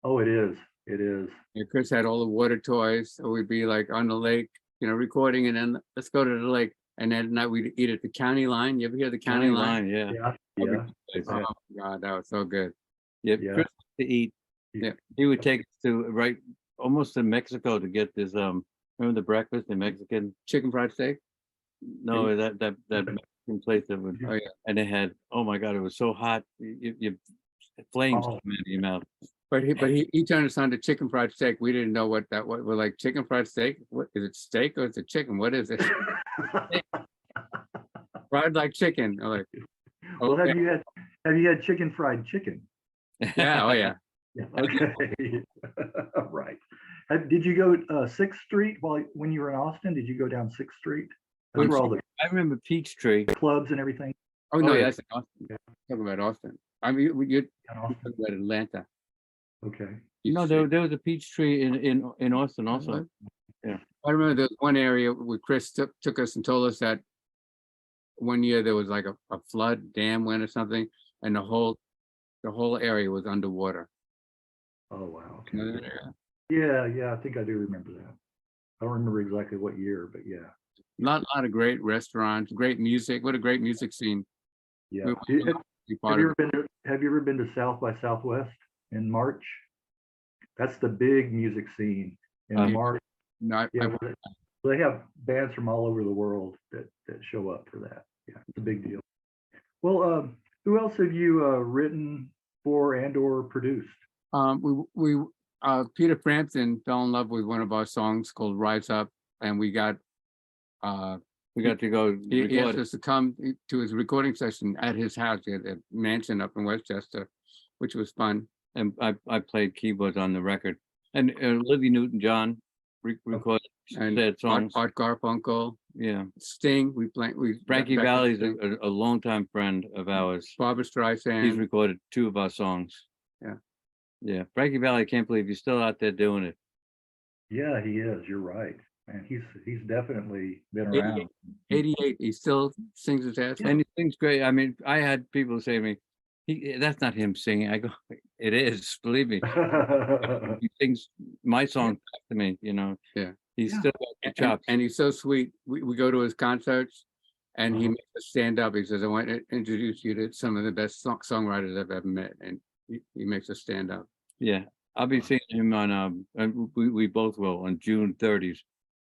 Oh, it is. It is. And Chris had all the water toys, so we'd be like on the lake, recording, and then let's go to the lake. And then at night we'd eat at the county line. You ever hear the county line? Yeah. Yeah. Oh my God, that was so good. Yeah. Yeah. Chris liked to eat. Yeah. He would take us to almost to Mexico to get this remember the breakfast, the Mexican? Chicken fried steak. No, that in place that would, Oh, yeah. and they had, oh my God, it was so hot. You flames Oh. come in your mouth. But he turned us on to chicken fried steak. We didn't know what that was. We're like, chicken fried steak? What is it, steak or is it chicken? What is it? Fried like chicken. I'm like, Well, okay. have you had chicken fried chicken? Yeah, oh yeah. Yeah, okay. Right. Did you go 6th Street when you were in Austin? Did you go down 6th Street? That's where all the I remember Peachtree. clubs and everything. Oh no, yeah. that's in Austin. Yeah. Talking about Austin. I mean, you're in Austin? talking about Atlanta. Okay. No, there was a Peachtree in Austin also. I remember there was one area where Chris took us and told us that one year there was like a flood, dam went or something, and the whole area was underwater. Oh wow. You know Okay. that area? Yeah, I think I do remember that. I don't remember exactly what year, but yeah. Lot of great restaurants, great music. What a great music scene. Yeah. We Have, want to be part have you of ever been to Have you ever been to South by Southwest in March? That's the big music scene in Yeah. March. No, Yeah, they have bands from all over the world that show up for that. Yeah, it's a big deal. Well, who else have you written for and or produced? Peter Frampton fell in love with one of our songs called Rise Up, and we got to go he record asked it. us to come to his recording session at his house. He had a mansion up in Westchester, which was fun. And I played keyboards on the record. And Olivia Newton-John recorded And said songs. Art Garfunkel, Yeah. Sting, Frankie back- Valli's a longtime friend of ours. Barbara Streisand. He's recorded 2 of our songs. Yeah. Yeah. Frankie Valli, I can't believe he's still out there doing it. Yeah, he is. You're right. And he's definitely been around. 88, he still sings his ass off. And he sings great. I mean, I had people say to me, that's not him singing. I go, it is, believe me. He sings my song back to me, you know. Yeah. He's Yeah. still got the chops. And he's so sweet. We go to his concerts and he Uh-huh. makes us stand up. He says, I want to introduce you to some of the best songwriters I've ever met. And he makes us stand up. Yeah. I'll be seeing him on and we both will on June 30th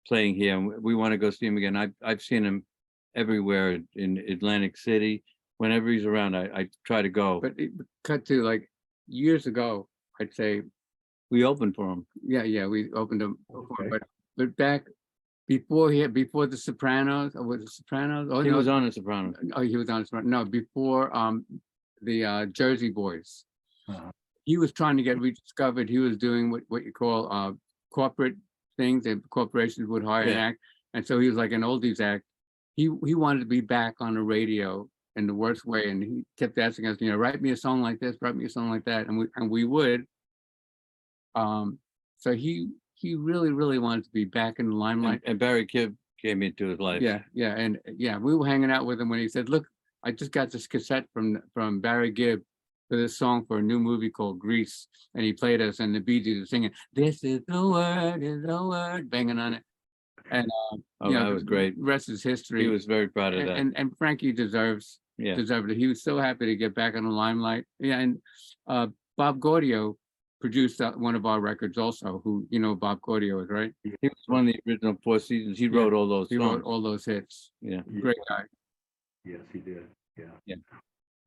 playing here. And we want to go see him again. I've seen him everywhere in Atlantic City. Whenever he's around, I try to go. But it cut to like years ago, I'd say, We opened for him. yeah, we opened him before, Okay. but back before the Sopranos, or was it Sopranos? Oh, He no, was on The Sopranos. oh, he was on Sopranos. No, before the Jersey Boys. Uh-huh. He was trying to get rediscovered. He was doing what you call corporate things, and corporations would hire an Yeah. act, and so he was like an oldies act. He wanted to be back on the radio in the worst way, and he kept asking us, write me a song like this, write me a song like that, and we would. So he really wanted to be back in the limelight. And Barry Gibb came into his life. Yeah, and we were hanging out with him when he said, "Look, I just got this cassette from Barry Gibb for this song for a new movie called Grease," and he played us, and the Bee Gees were singing, "This is the word," banging on it, and that was great. The rest is history. He was very proud of that. And Frankie deserved it. He was so happy to get back on the limelight. Yeah, and Bob Gaudio produced one of our records also. Who Bob Gaudio is, right? He was one of the original 4 seasons. He wrote all those He songs. wrote all those hits. Yeah. Great guy. Yes, he did. Yeah. Yeah.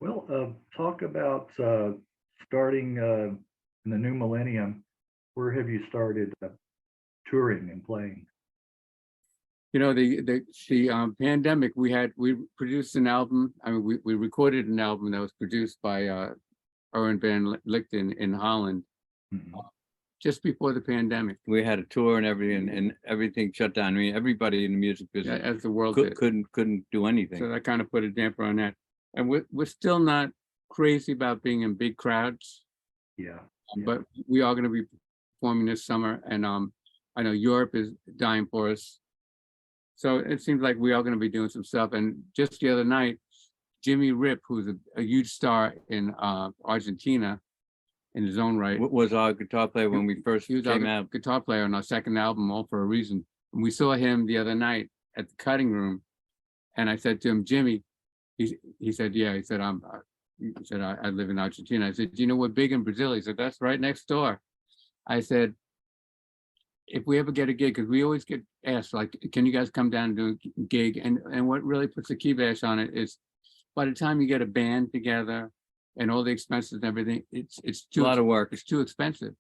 Well, talk about starting in the new millennium. Where have you started touring and playing? The pandemic, we produced an album. I mean, we recorded an album that was produced by Erwin van Lichten in Holland Mhm. just before the pandemic, We had a tour and everything shut down. I mean, everybody in the music business as the world did. couldn't do anything. So that kind of put a damper on that. And we're still not crazy about being in big crowds, Yeah. but we are going to be performing this summer. And I know Europe is dying for us. So it seems like we are going to be doing some stuff. And just the other night, Jimmy Rip, who's a huge star in Argentina in his own right. Was our guitar player when we first He was our came out. guitar player on our second album, All for a Reason. And we saw him the other night at the cutting room. And I said to him, Jimmy, he said, yeah, he said, I live in Argentina. I said, do you know we're big in Brazil? He said, that's right next door. I said, if we ever get a gig, because we always get asked, like, can you guys come down and do a gig? And what really puts the kibosh on it is, by the time you get a band together and all the expenses and everything, it's A too lot of work. it's too expensive.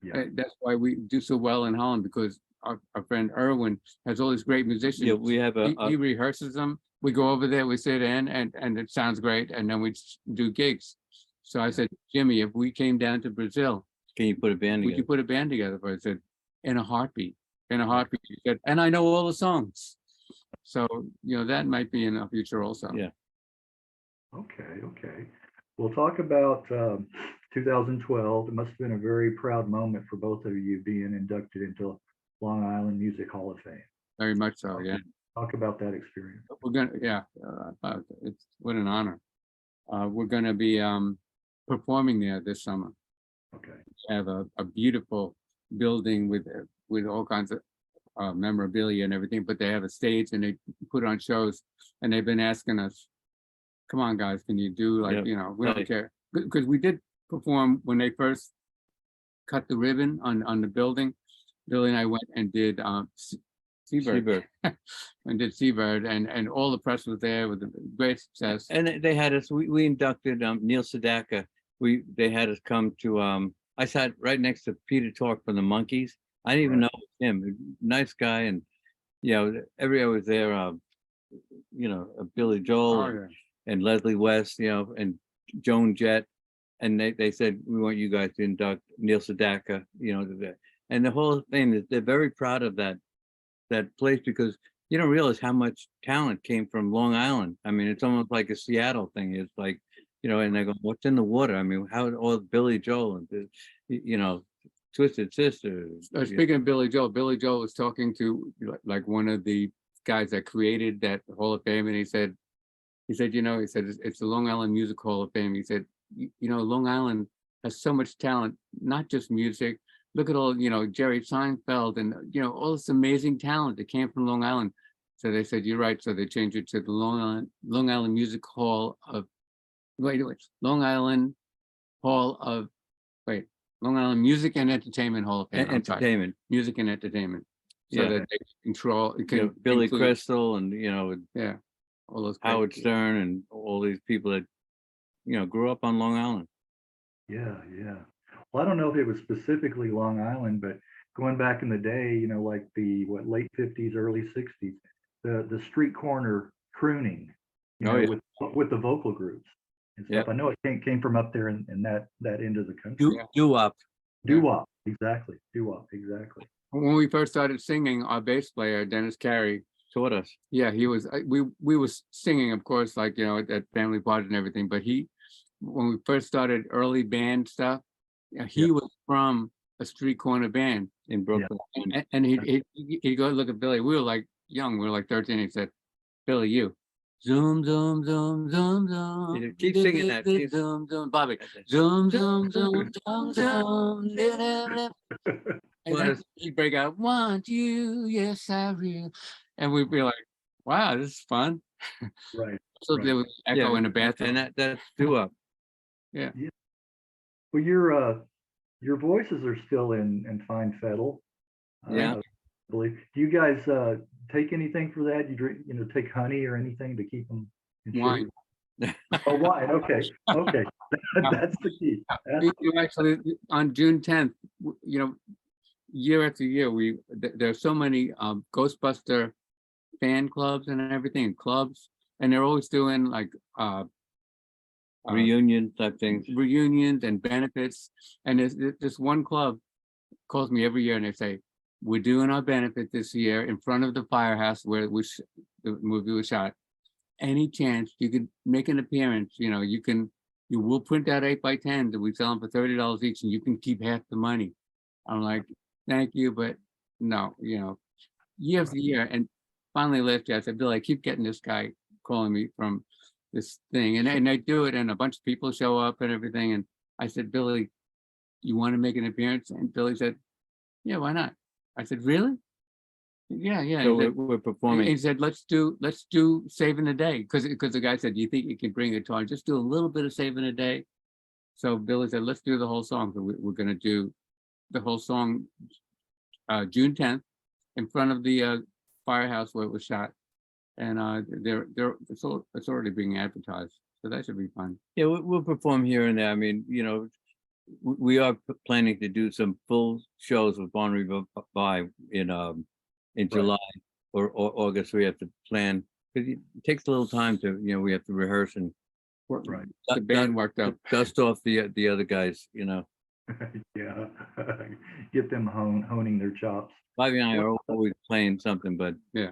Yeah. That's why we do so well in Holland, because our friend Erwin has all these great musicians. Yeah, we have He rehearses them. We go over there, we sit in, and it sounds great, and then we do gigs. So I said, Jimmy, if we came down to Brazil, can you put a band would you together? put a band together for us? I said, in a heartbeat. In a heartbeat. He said, and I know all the songs. So, that might be in the future also. Yeah. Okay. We'll talk about 2012. It must have been a very proud moment for both of you being inducted into Long Island Music Hall of Fame. Very much so, yeah. Talk about that experience. We're gonna, it's what an honor. We're gonna be performing there this summer. Okay. We have a beautiful building with all kinds of memorabilia and everything, but they have a stage and they put on shows, and they've been asking us, come on guys, can you do like, Yep. We don't Right. care. Because we did perform when they first cut the ribbon on the building. Billy and I went and did Seabird. And did Seabird, and all the press was there with a great success. And they had us, we inducted Neil Sedaka. They had us come to, I sat right next to Peter Tork from the Monkees. I didn't even know it was him. Nice guy. And, everybody was there, Billy Joel Oh, yeah. and Leslie West, and Joan Jett. And they said, we want you guys to induct Neil Sedaka, and the whole thing is they're very proud of that place, because you don't realize how much talent came from Long Island. I mean, it's almost like a Seattle thing. It's like, and they go, what's in the water? I mean, how all Billy Joel and Twisted Sister. Speaking of Billy Joel was talking to like one of the guys that created that Hall of Fame, and he said, it's the Long Island Music Hall of Fame. He said, Long Island has so much talent, not just music. Look at all, Jerry Seinfeld and, all this amazing talent that came from Long Island. So they said, you're right. So they changed it to the Long Island Music Hall of, Long Island Music and Entertainment Hall of Fame. Entertainment. Music and Entertainment. So Yeah. that they control, it can Billy include- Crystal and, Yeah. All those Howard great- Stern and all these people that, grew up on Long Island. Yeah. Well, I don't know if it was specifically Long Island, but going back in the day, like the late 50s, early 60s, the street corner crooning, with the vocal groups and stuff. Yep. I know it came from up there in that end of the country. Doo-wop. Doo-wop, exactly. Doo-wop, exactly. When we first started singing, our bass player, Dennis Carey, Taught us. yeah, he was, we was singing, of course, like, at family parties and everything, but when we first started early band stuff, he was from a street corner band In Brooklyn. and he'd go look at Billy. We were like young, we were like 13. He said, Billy, you zoom, zoom, zoom, zoom, zoom. Yeah, keep singing that. Keep- Zoom, zoom, Bobby. Zoom, zoom, zoom, zoom, zoom. And then he'd break out, want you, yes, I will. And we'd be like, wow, this is fun. Right. So there was echo Yeah, in the bathroom. And that's doo-wop. Well, your voices are still in fine fettle. Yeah. I believe. Do you guys take anything for that? You drink, take honey or anything to keep them in shape? Wine. Oh, wine. Okay. That's the key. You actually, on June 10th, year after year, there's so many Ghostbuster fan clubs and everything, clubs, and they're always doing like Reunion type things. reunions and benefits. And there's this one club calls me every year and they say, we're doing our benefit this year in front of the firehouse where the movie was shot. Any chance you could make an appearance, you will print out 8x10s and we sell them for $30 each and you can keep half the money. I'm like, thank you, but no, year after year. And finally last year I said, Bill, I keep getting this guy calling me from this thing, and they do it, and a bunch of people show up and everything. And I said, Billy, you want to make an appearance? And Billy said, yeah, why not? I said, really? Yeah. So He said- we're performing. He said, let's do Saving the Day, because the guy said, do you think you can bring a guitar? Just do a little bit of Saving the Day. So Billy said, let's do the whole song. So we're going to do the whole song June 10th, in front of the firehouse where it was shot. And it's already being advertised, so that should be fun. Yeah, we'll perform here and there. I mean, you know, we are planning to do some full shows with Barnaby Bye in July or August. We have to plan, because it takes a little time to, you know, we have to rehearse and Right. The band worked up. dust off the other guys, you know. Yeah. Get them honing their chops. Bobby and I are always playing something, but Yeah.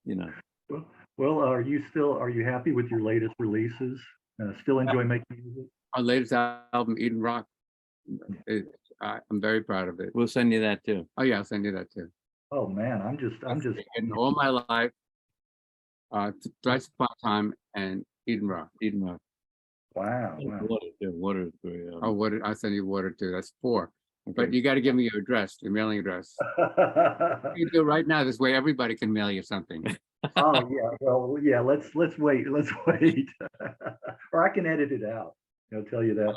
you know. Well, are you happy with your latest releases? Still enjoy making music? Our latest album, Eden Rock, I'm very proud of it. We'll send you that too. Oh yeah, I'll send you that too. Oh man, I'm just in all my life, Thrice Upon a Time and Eden Rock. wow. Water is great. Oh, water! I'll send you water too. That's 4. But you got to give me your address, your mailing address. You do it right now. This way, everybody can mail you something. Oh yeah, well yeah. Let's wait. Or I can edit it out. I'll tell you that.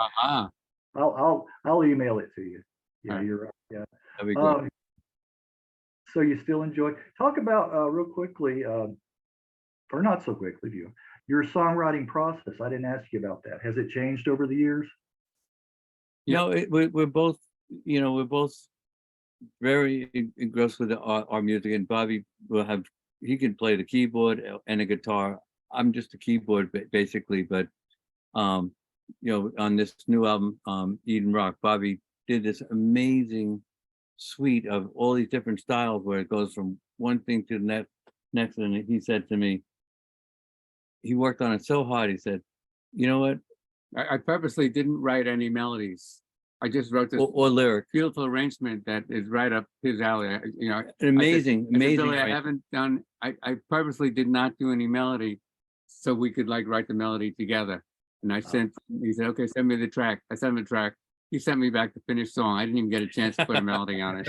I'll email it to you. Yeah, you're right. Yeah. That'd be great. So you still enjoy? Talk about real quickly, or not so quickly, your songwriting process. I didn't ask you about that. Has it changed over the years? You know, we're both, you know, we're both very engrossed with our music, and Bobby he can play the keyboard and a guitar. I'm just a keyboard basically, but you know, on this new album, Eden Rock, Bobby did this amazing suite of all these different styles where it goes from one thing to the next. And he said to me, he worked on it so hard. He said, you know what? I purposely didn't write any melodies. I just wrote this or lyric, beautiful arrangement that is right up his alley. You know, amazing. Billy, I haven't done. I purposely did not do any melody, so we could like write the melody together. And I sent. He said, "Okay, send me the track." I sent him the track. He sent me back the finished song. I didn't even get a chance to put a melody on it.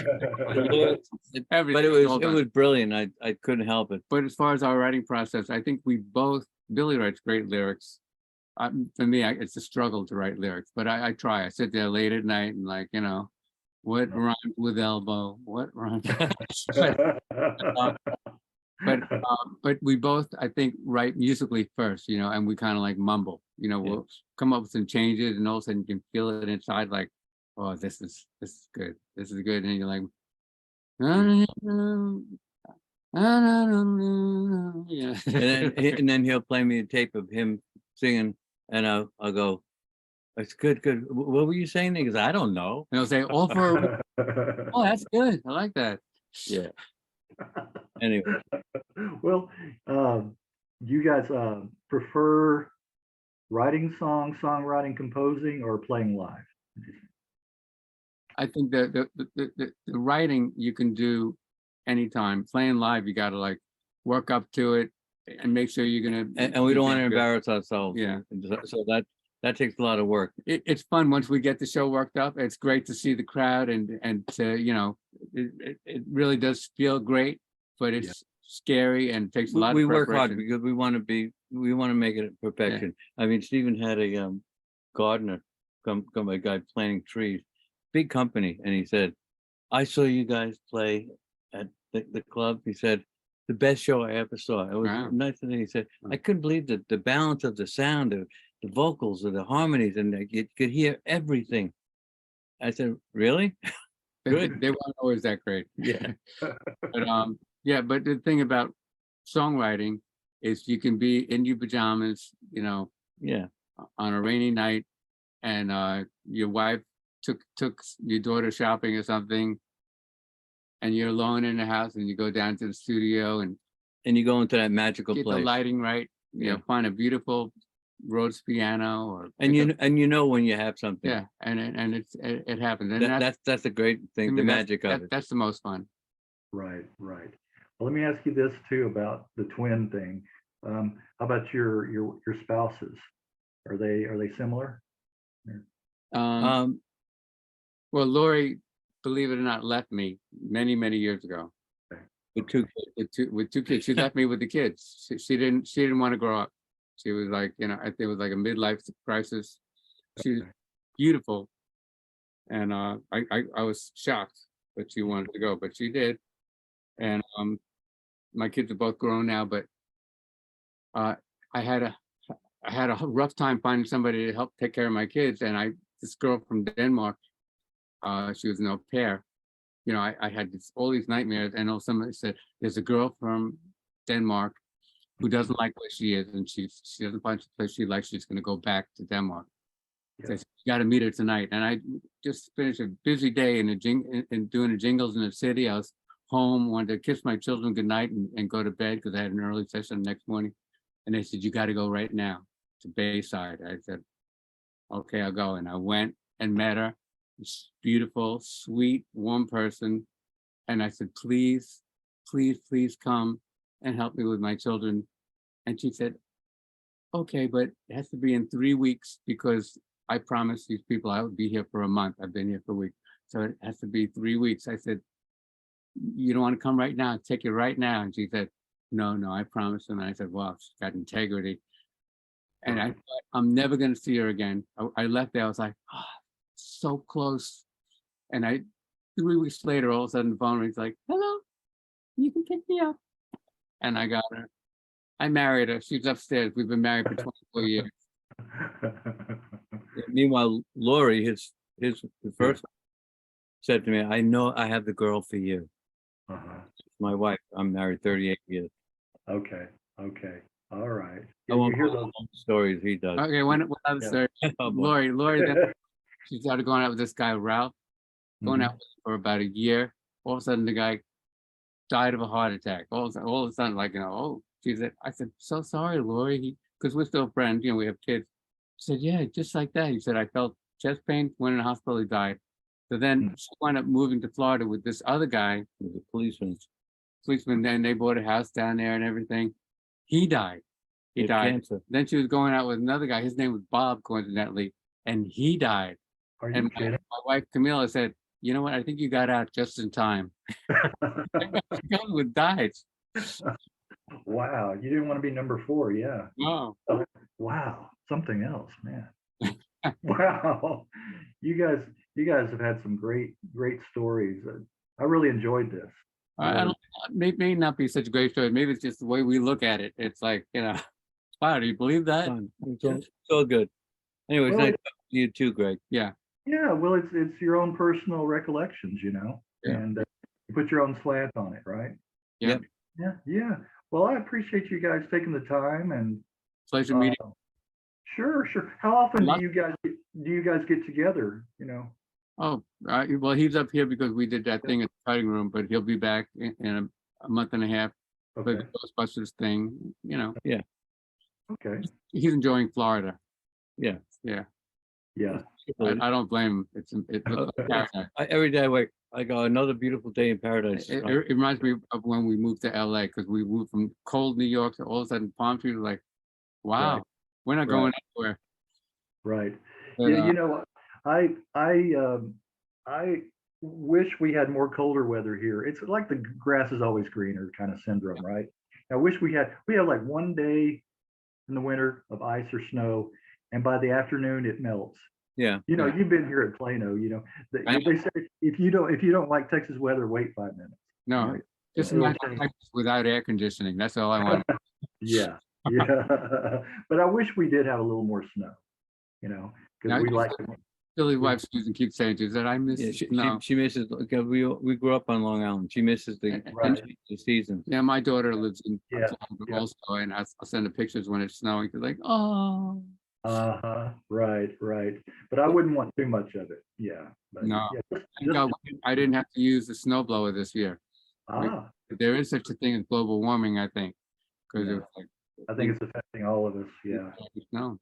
But it was brilliant. I couldn't help it. But as far as our writing process, I think Billy writes great lyrics. For me, it's a struggle to write lyrics, but I try. I sit there late at night and like, you know, what rhymes with elbow? What rhymes? But we both, I think, write musically first, you know, and we kind of like mumble, you know, we'll come up with some changes, and all of a sudden you can feel it inside, like, oh, this is good. This is good. And you're like, yeah. and then he'll play me a tape of him singing, and I'll go, it's good. What were you saying? Because I don't know. And he'll say, all for oh, that's good. I like that. Yeah. Anyway. Well, you guys prefer writing songs, songwriting, composing, or playing live? I think that the writing you can do anytime. Playing live, you got to like work up to it and make sure you're gonna. And we don't want to embarrass ourselves. Yeah. So that takes a lot of work. It's fun once we get the show worked up. It's great to see the crowd and to, you know, it really does feel great, but it's scary and takes a lot of work hard because we want to make it a perfection. I mean, Stephen had a gardener come a guy planting trees, big company, and he said, I saw you guys play at the club. He said, the best show I ever saw. It was nice. And he said, I couldn't believe the balance of the sound, the vocals, or the harmonies, and you could hear everything. I said, really? Good. They weren't always that great. Yeah. But the thing about songwriting is you can be in your pajamas, you know, on a rainy night, and your wife took your daughter shopping or something, and you're alone in the house, and you go down to the studio and you go into that magical get place. The lighting right, you know, find a beautiful Rhodes piano, or and you know when you have something. Yeah, and it happens, and that's a great thing. The magic of it. That's the most fun. Right. Well, let me ask you this too about the twin thing. How about your spouses? Are they similar? Well, Lori, believe it or not, left me many years ago. With two kids. She left me with the kids. She didn't want to grow up. She was like, you know, I think it was like a midlife crisis. She was beautiful, and I was shocked. but she wanted to go, but she did. And my kids are both grown now, but I had a rough time finding somebody to help take care of my kids. And this girl from Denmark, she was an au pair. You know, I had all these nightmares, and somebody said, there's a girl from Denmark who doesn't like where she is, and she doesn't find the place she likes. She's going to go back to Denmark. Yeah. So I said, you got to meet her tonight. And I just finished a busy day in doing the jingles in the city. I was home, wanted to kiss my children goodnight and go to bed because I had an early session the next morning. And they said, you got to go right now to Bayside. I said, okay, I'll go. And I went and met her. This beautiful, sweet, warm person. And I said, please, please, please come and help me with my children. And she said, okay, but it has to be in 3 weeks because I promised these people I would be here for a month. I've been here for a week. So it has to be 3 weeks. I said, you don't want to come right now? I'll take you right now. And she said, no, I promise. And I said, well, she's got integrity. And I thought, I'm never going to see her again. I left there. I was like, oh, so close. And 3 weeks later, all of a sudden the phone rings like, hello, you can pick me up. And I got her. I married her. She's upstairs. We've been married for 24 years. Meanwhile, Lori, his first said to me, I know I have the girl for you. My wife. I'm married 38 years. Okay. All right. I won't You hear tell those? all the stories he does. Okay, one other story. Oh, boy. Lori, then she started going out with this guy, Ralph, going out with him for about a year. All of a sudden, the guy died of a heart attack. All of a sudden, like, oh, she said, I said, so sorry, Lori, because we're still friends, we have kids. She said, yeah, just like that. He said, I felt chest pain, went in the hospital, he died. So then she wound up moving to Florida with this other guy, who was a policeman, then they bought a house down there and everything. He died. He died. Cancer. Then she was going out with another guy. His name was Bob, coincidentally, and he died. Are you And kidding? my wife Camila said, you know what? I think you got out just in time. With died. Wow, you didn't want to be number 4, yeah. No. Wow, something else, man. Wow, you guys have had some great stories. I really enjoyed this. May not be such a great story. Maybe it's just the way we look at it. It's like, wow, do you believe that? It's all good. Anyway, Well, nice talking to you too, Greg. Yeah. Yeah, well, it's your own personal recollections, Yeah. and you put your own slant on it, right? Yep. Yeah. Well, I appreciate you guys taking the time and Pleasure meeting. Sure. How often do you guys get together? Oh, well, he's up here because we did that thing at the cutting room, but he'll be back in a month and a half for Okay. the Ghostbusters thing, Yeah. Okay. He's enjoying Florida. Yeah. Yeah. I don't blame him. It looks like paradise. Every day I wake, I go, another beautiful day in paradise. It reminds me of when we moved to LA, because we moved from cold New York to all of a sudden palm trees, like, wow, Right. we're not going anywhere. Right. But, I wish we had more colder weather here. It's like the grass is always greener kind of syndrome, right? I wish we have like one day in the winter of ice or snow, and by the afternoon it melts. Yeah. You've been here at Plano. They say if you don't like Texas weather, wait 5 minutes. No, just imagine without air conditioning. That's all I want. Yeah. But I wish we did have a little more snow. Because we like it. Billy's wife Susan keeps saying, she said, I miss she misses. We grew up on Long Island. She misses the season. Yeah, my daughter lives in Yeah. also, and I'll send her pictures when it's snowing. She's like, oh. Right. But I wouldn't want too much of it. Yeah. But No. yeah, I didn't have to use the snowblower this year. There is such a thing as global warming, I think, because Yeah. it's like, I think it's affecting all of us. Yeah. No.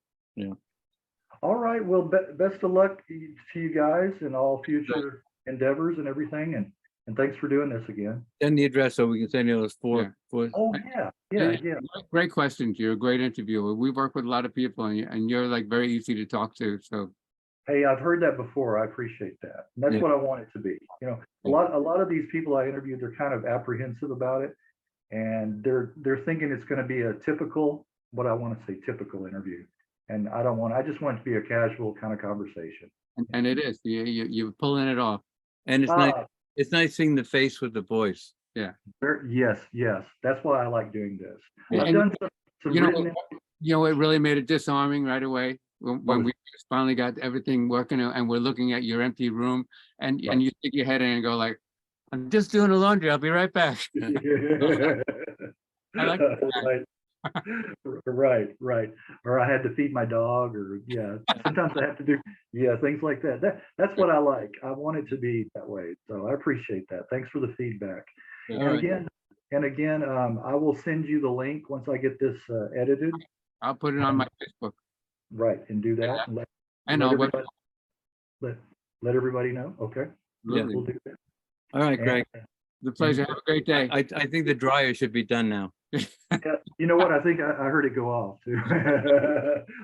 All right. Well, best of luck to you guys in all future endeavors and everything. And thanks for doing this again. Send the address so we can send you those four. Oh, yeah. Great questions. You're a great interviewer. We work with a lot of people, and you're like very easy to talk to. So, hey, I've heard that before. I appreciate that. And that's what I want it to be. A lot of these people I interviewed, they're kind of apprehensive about it, and they're thinking it's going to be a typical, what I want to say, typical interview. And I just want it to be a casual kind of conversation. and it is. You're pulling it off. And it's nice. It's nice seeing the face with the voice. Yes, yes. That's why I like doing this. I've And done some you know, written. it really made it disarming right away when we just finally got everything working and we're looking at your empty room and Right. you stick your head in and go like, I'm just doing the laundry. I'll be right back. I like that. Right. Or I had to feed my dog, or sometimes I have to do things like that. That's what I like. I want it to be that way. So I appreciate that. Thanks for the feedback. All And right. again, I will send you the link once I get this edited. I'll put it on my Facebook Right, and do that. And and let I'll everybody let everybody know. Okay, absolutely. we'll do that. All right, Greg. The pleasure. Have a great day. I think the dryer should be done now. Yeah, you know what? I think I heard it go off too.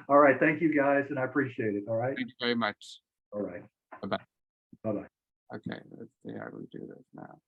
All right, thank you guys, and I appreciate it. All right. Thank you very much. All right. Bye-bye. Bye-bye. Okay, let's see how we do this now.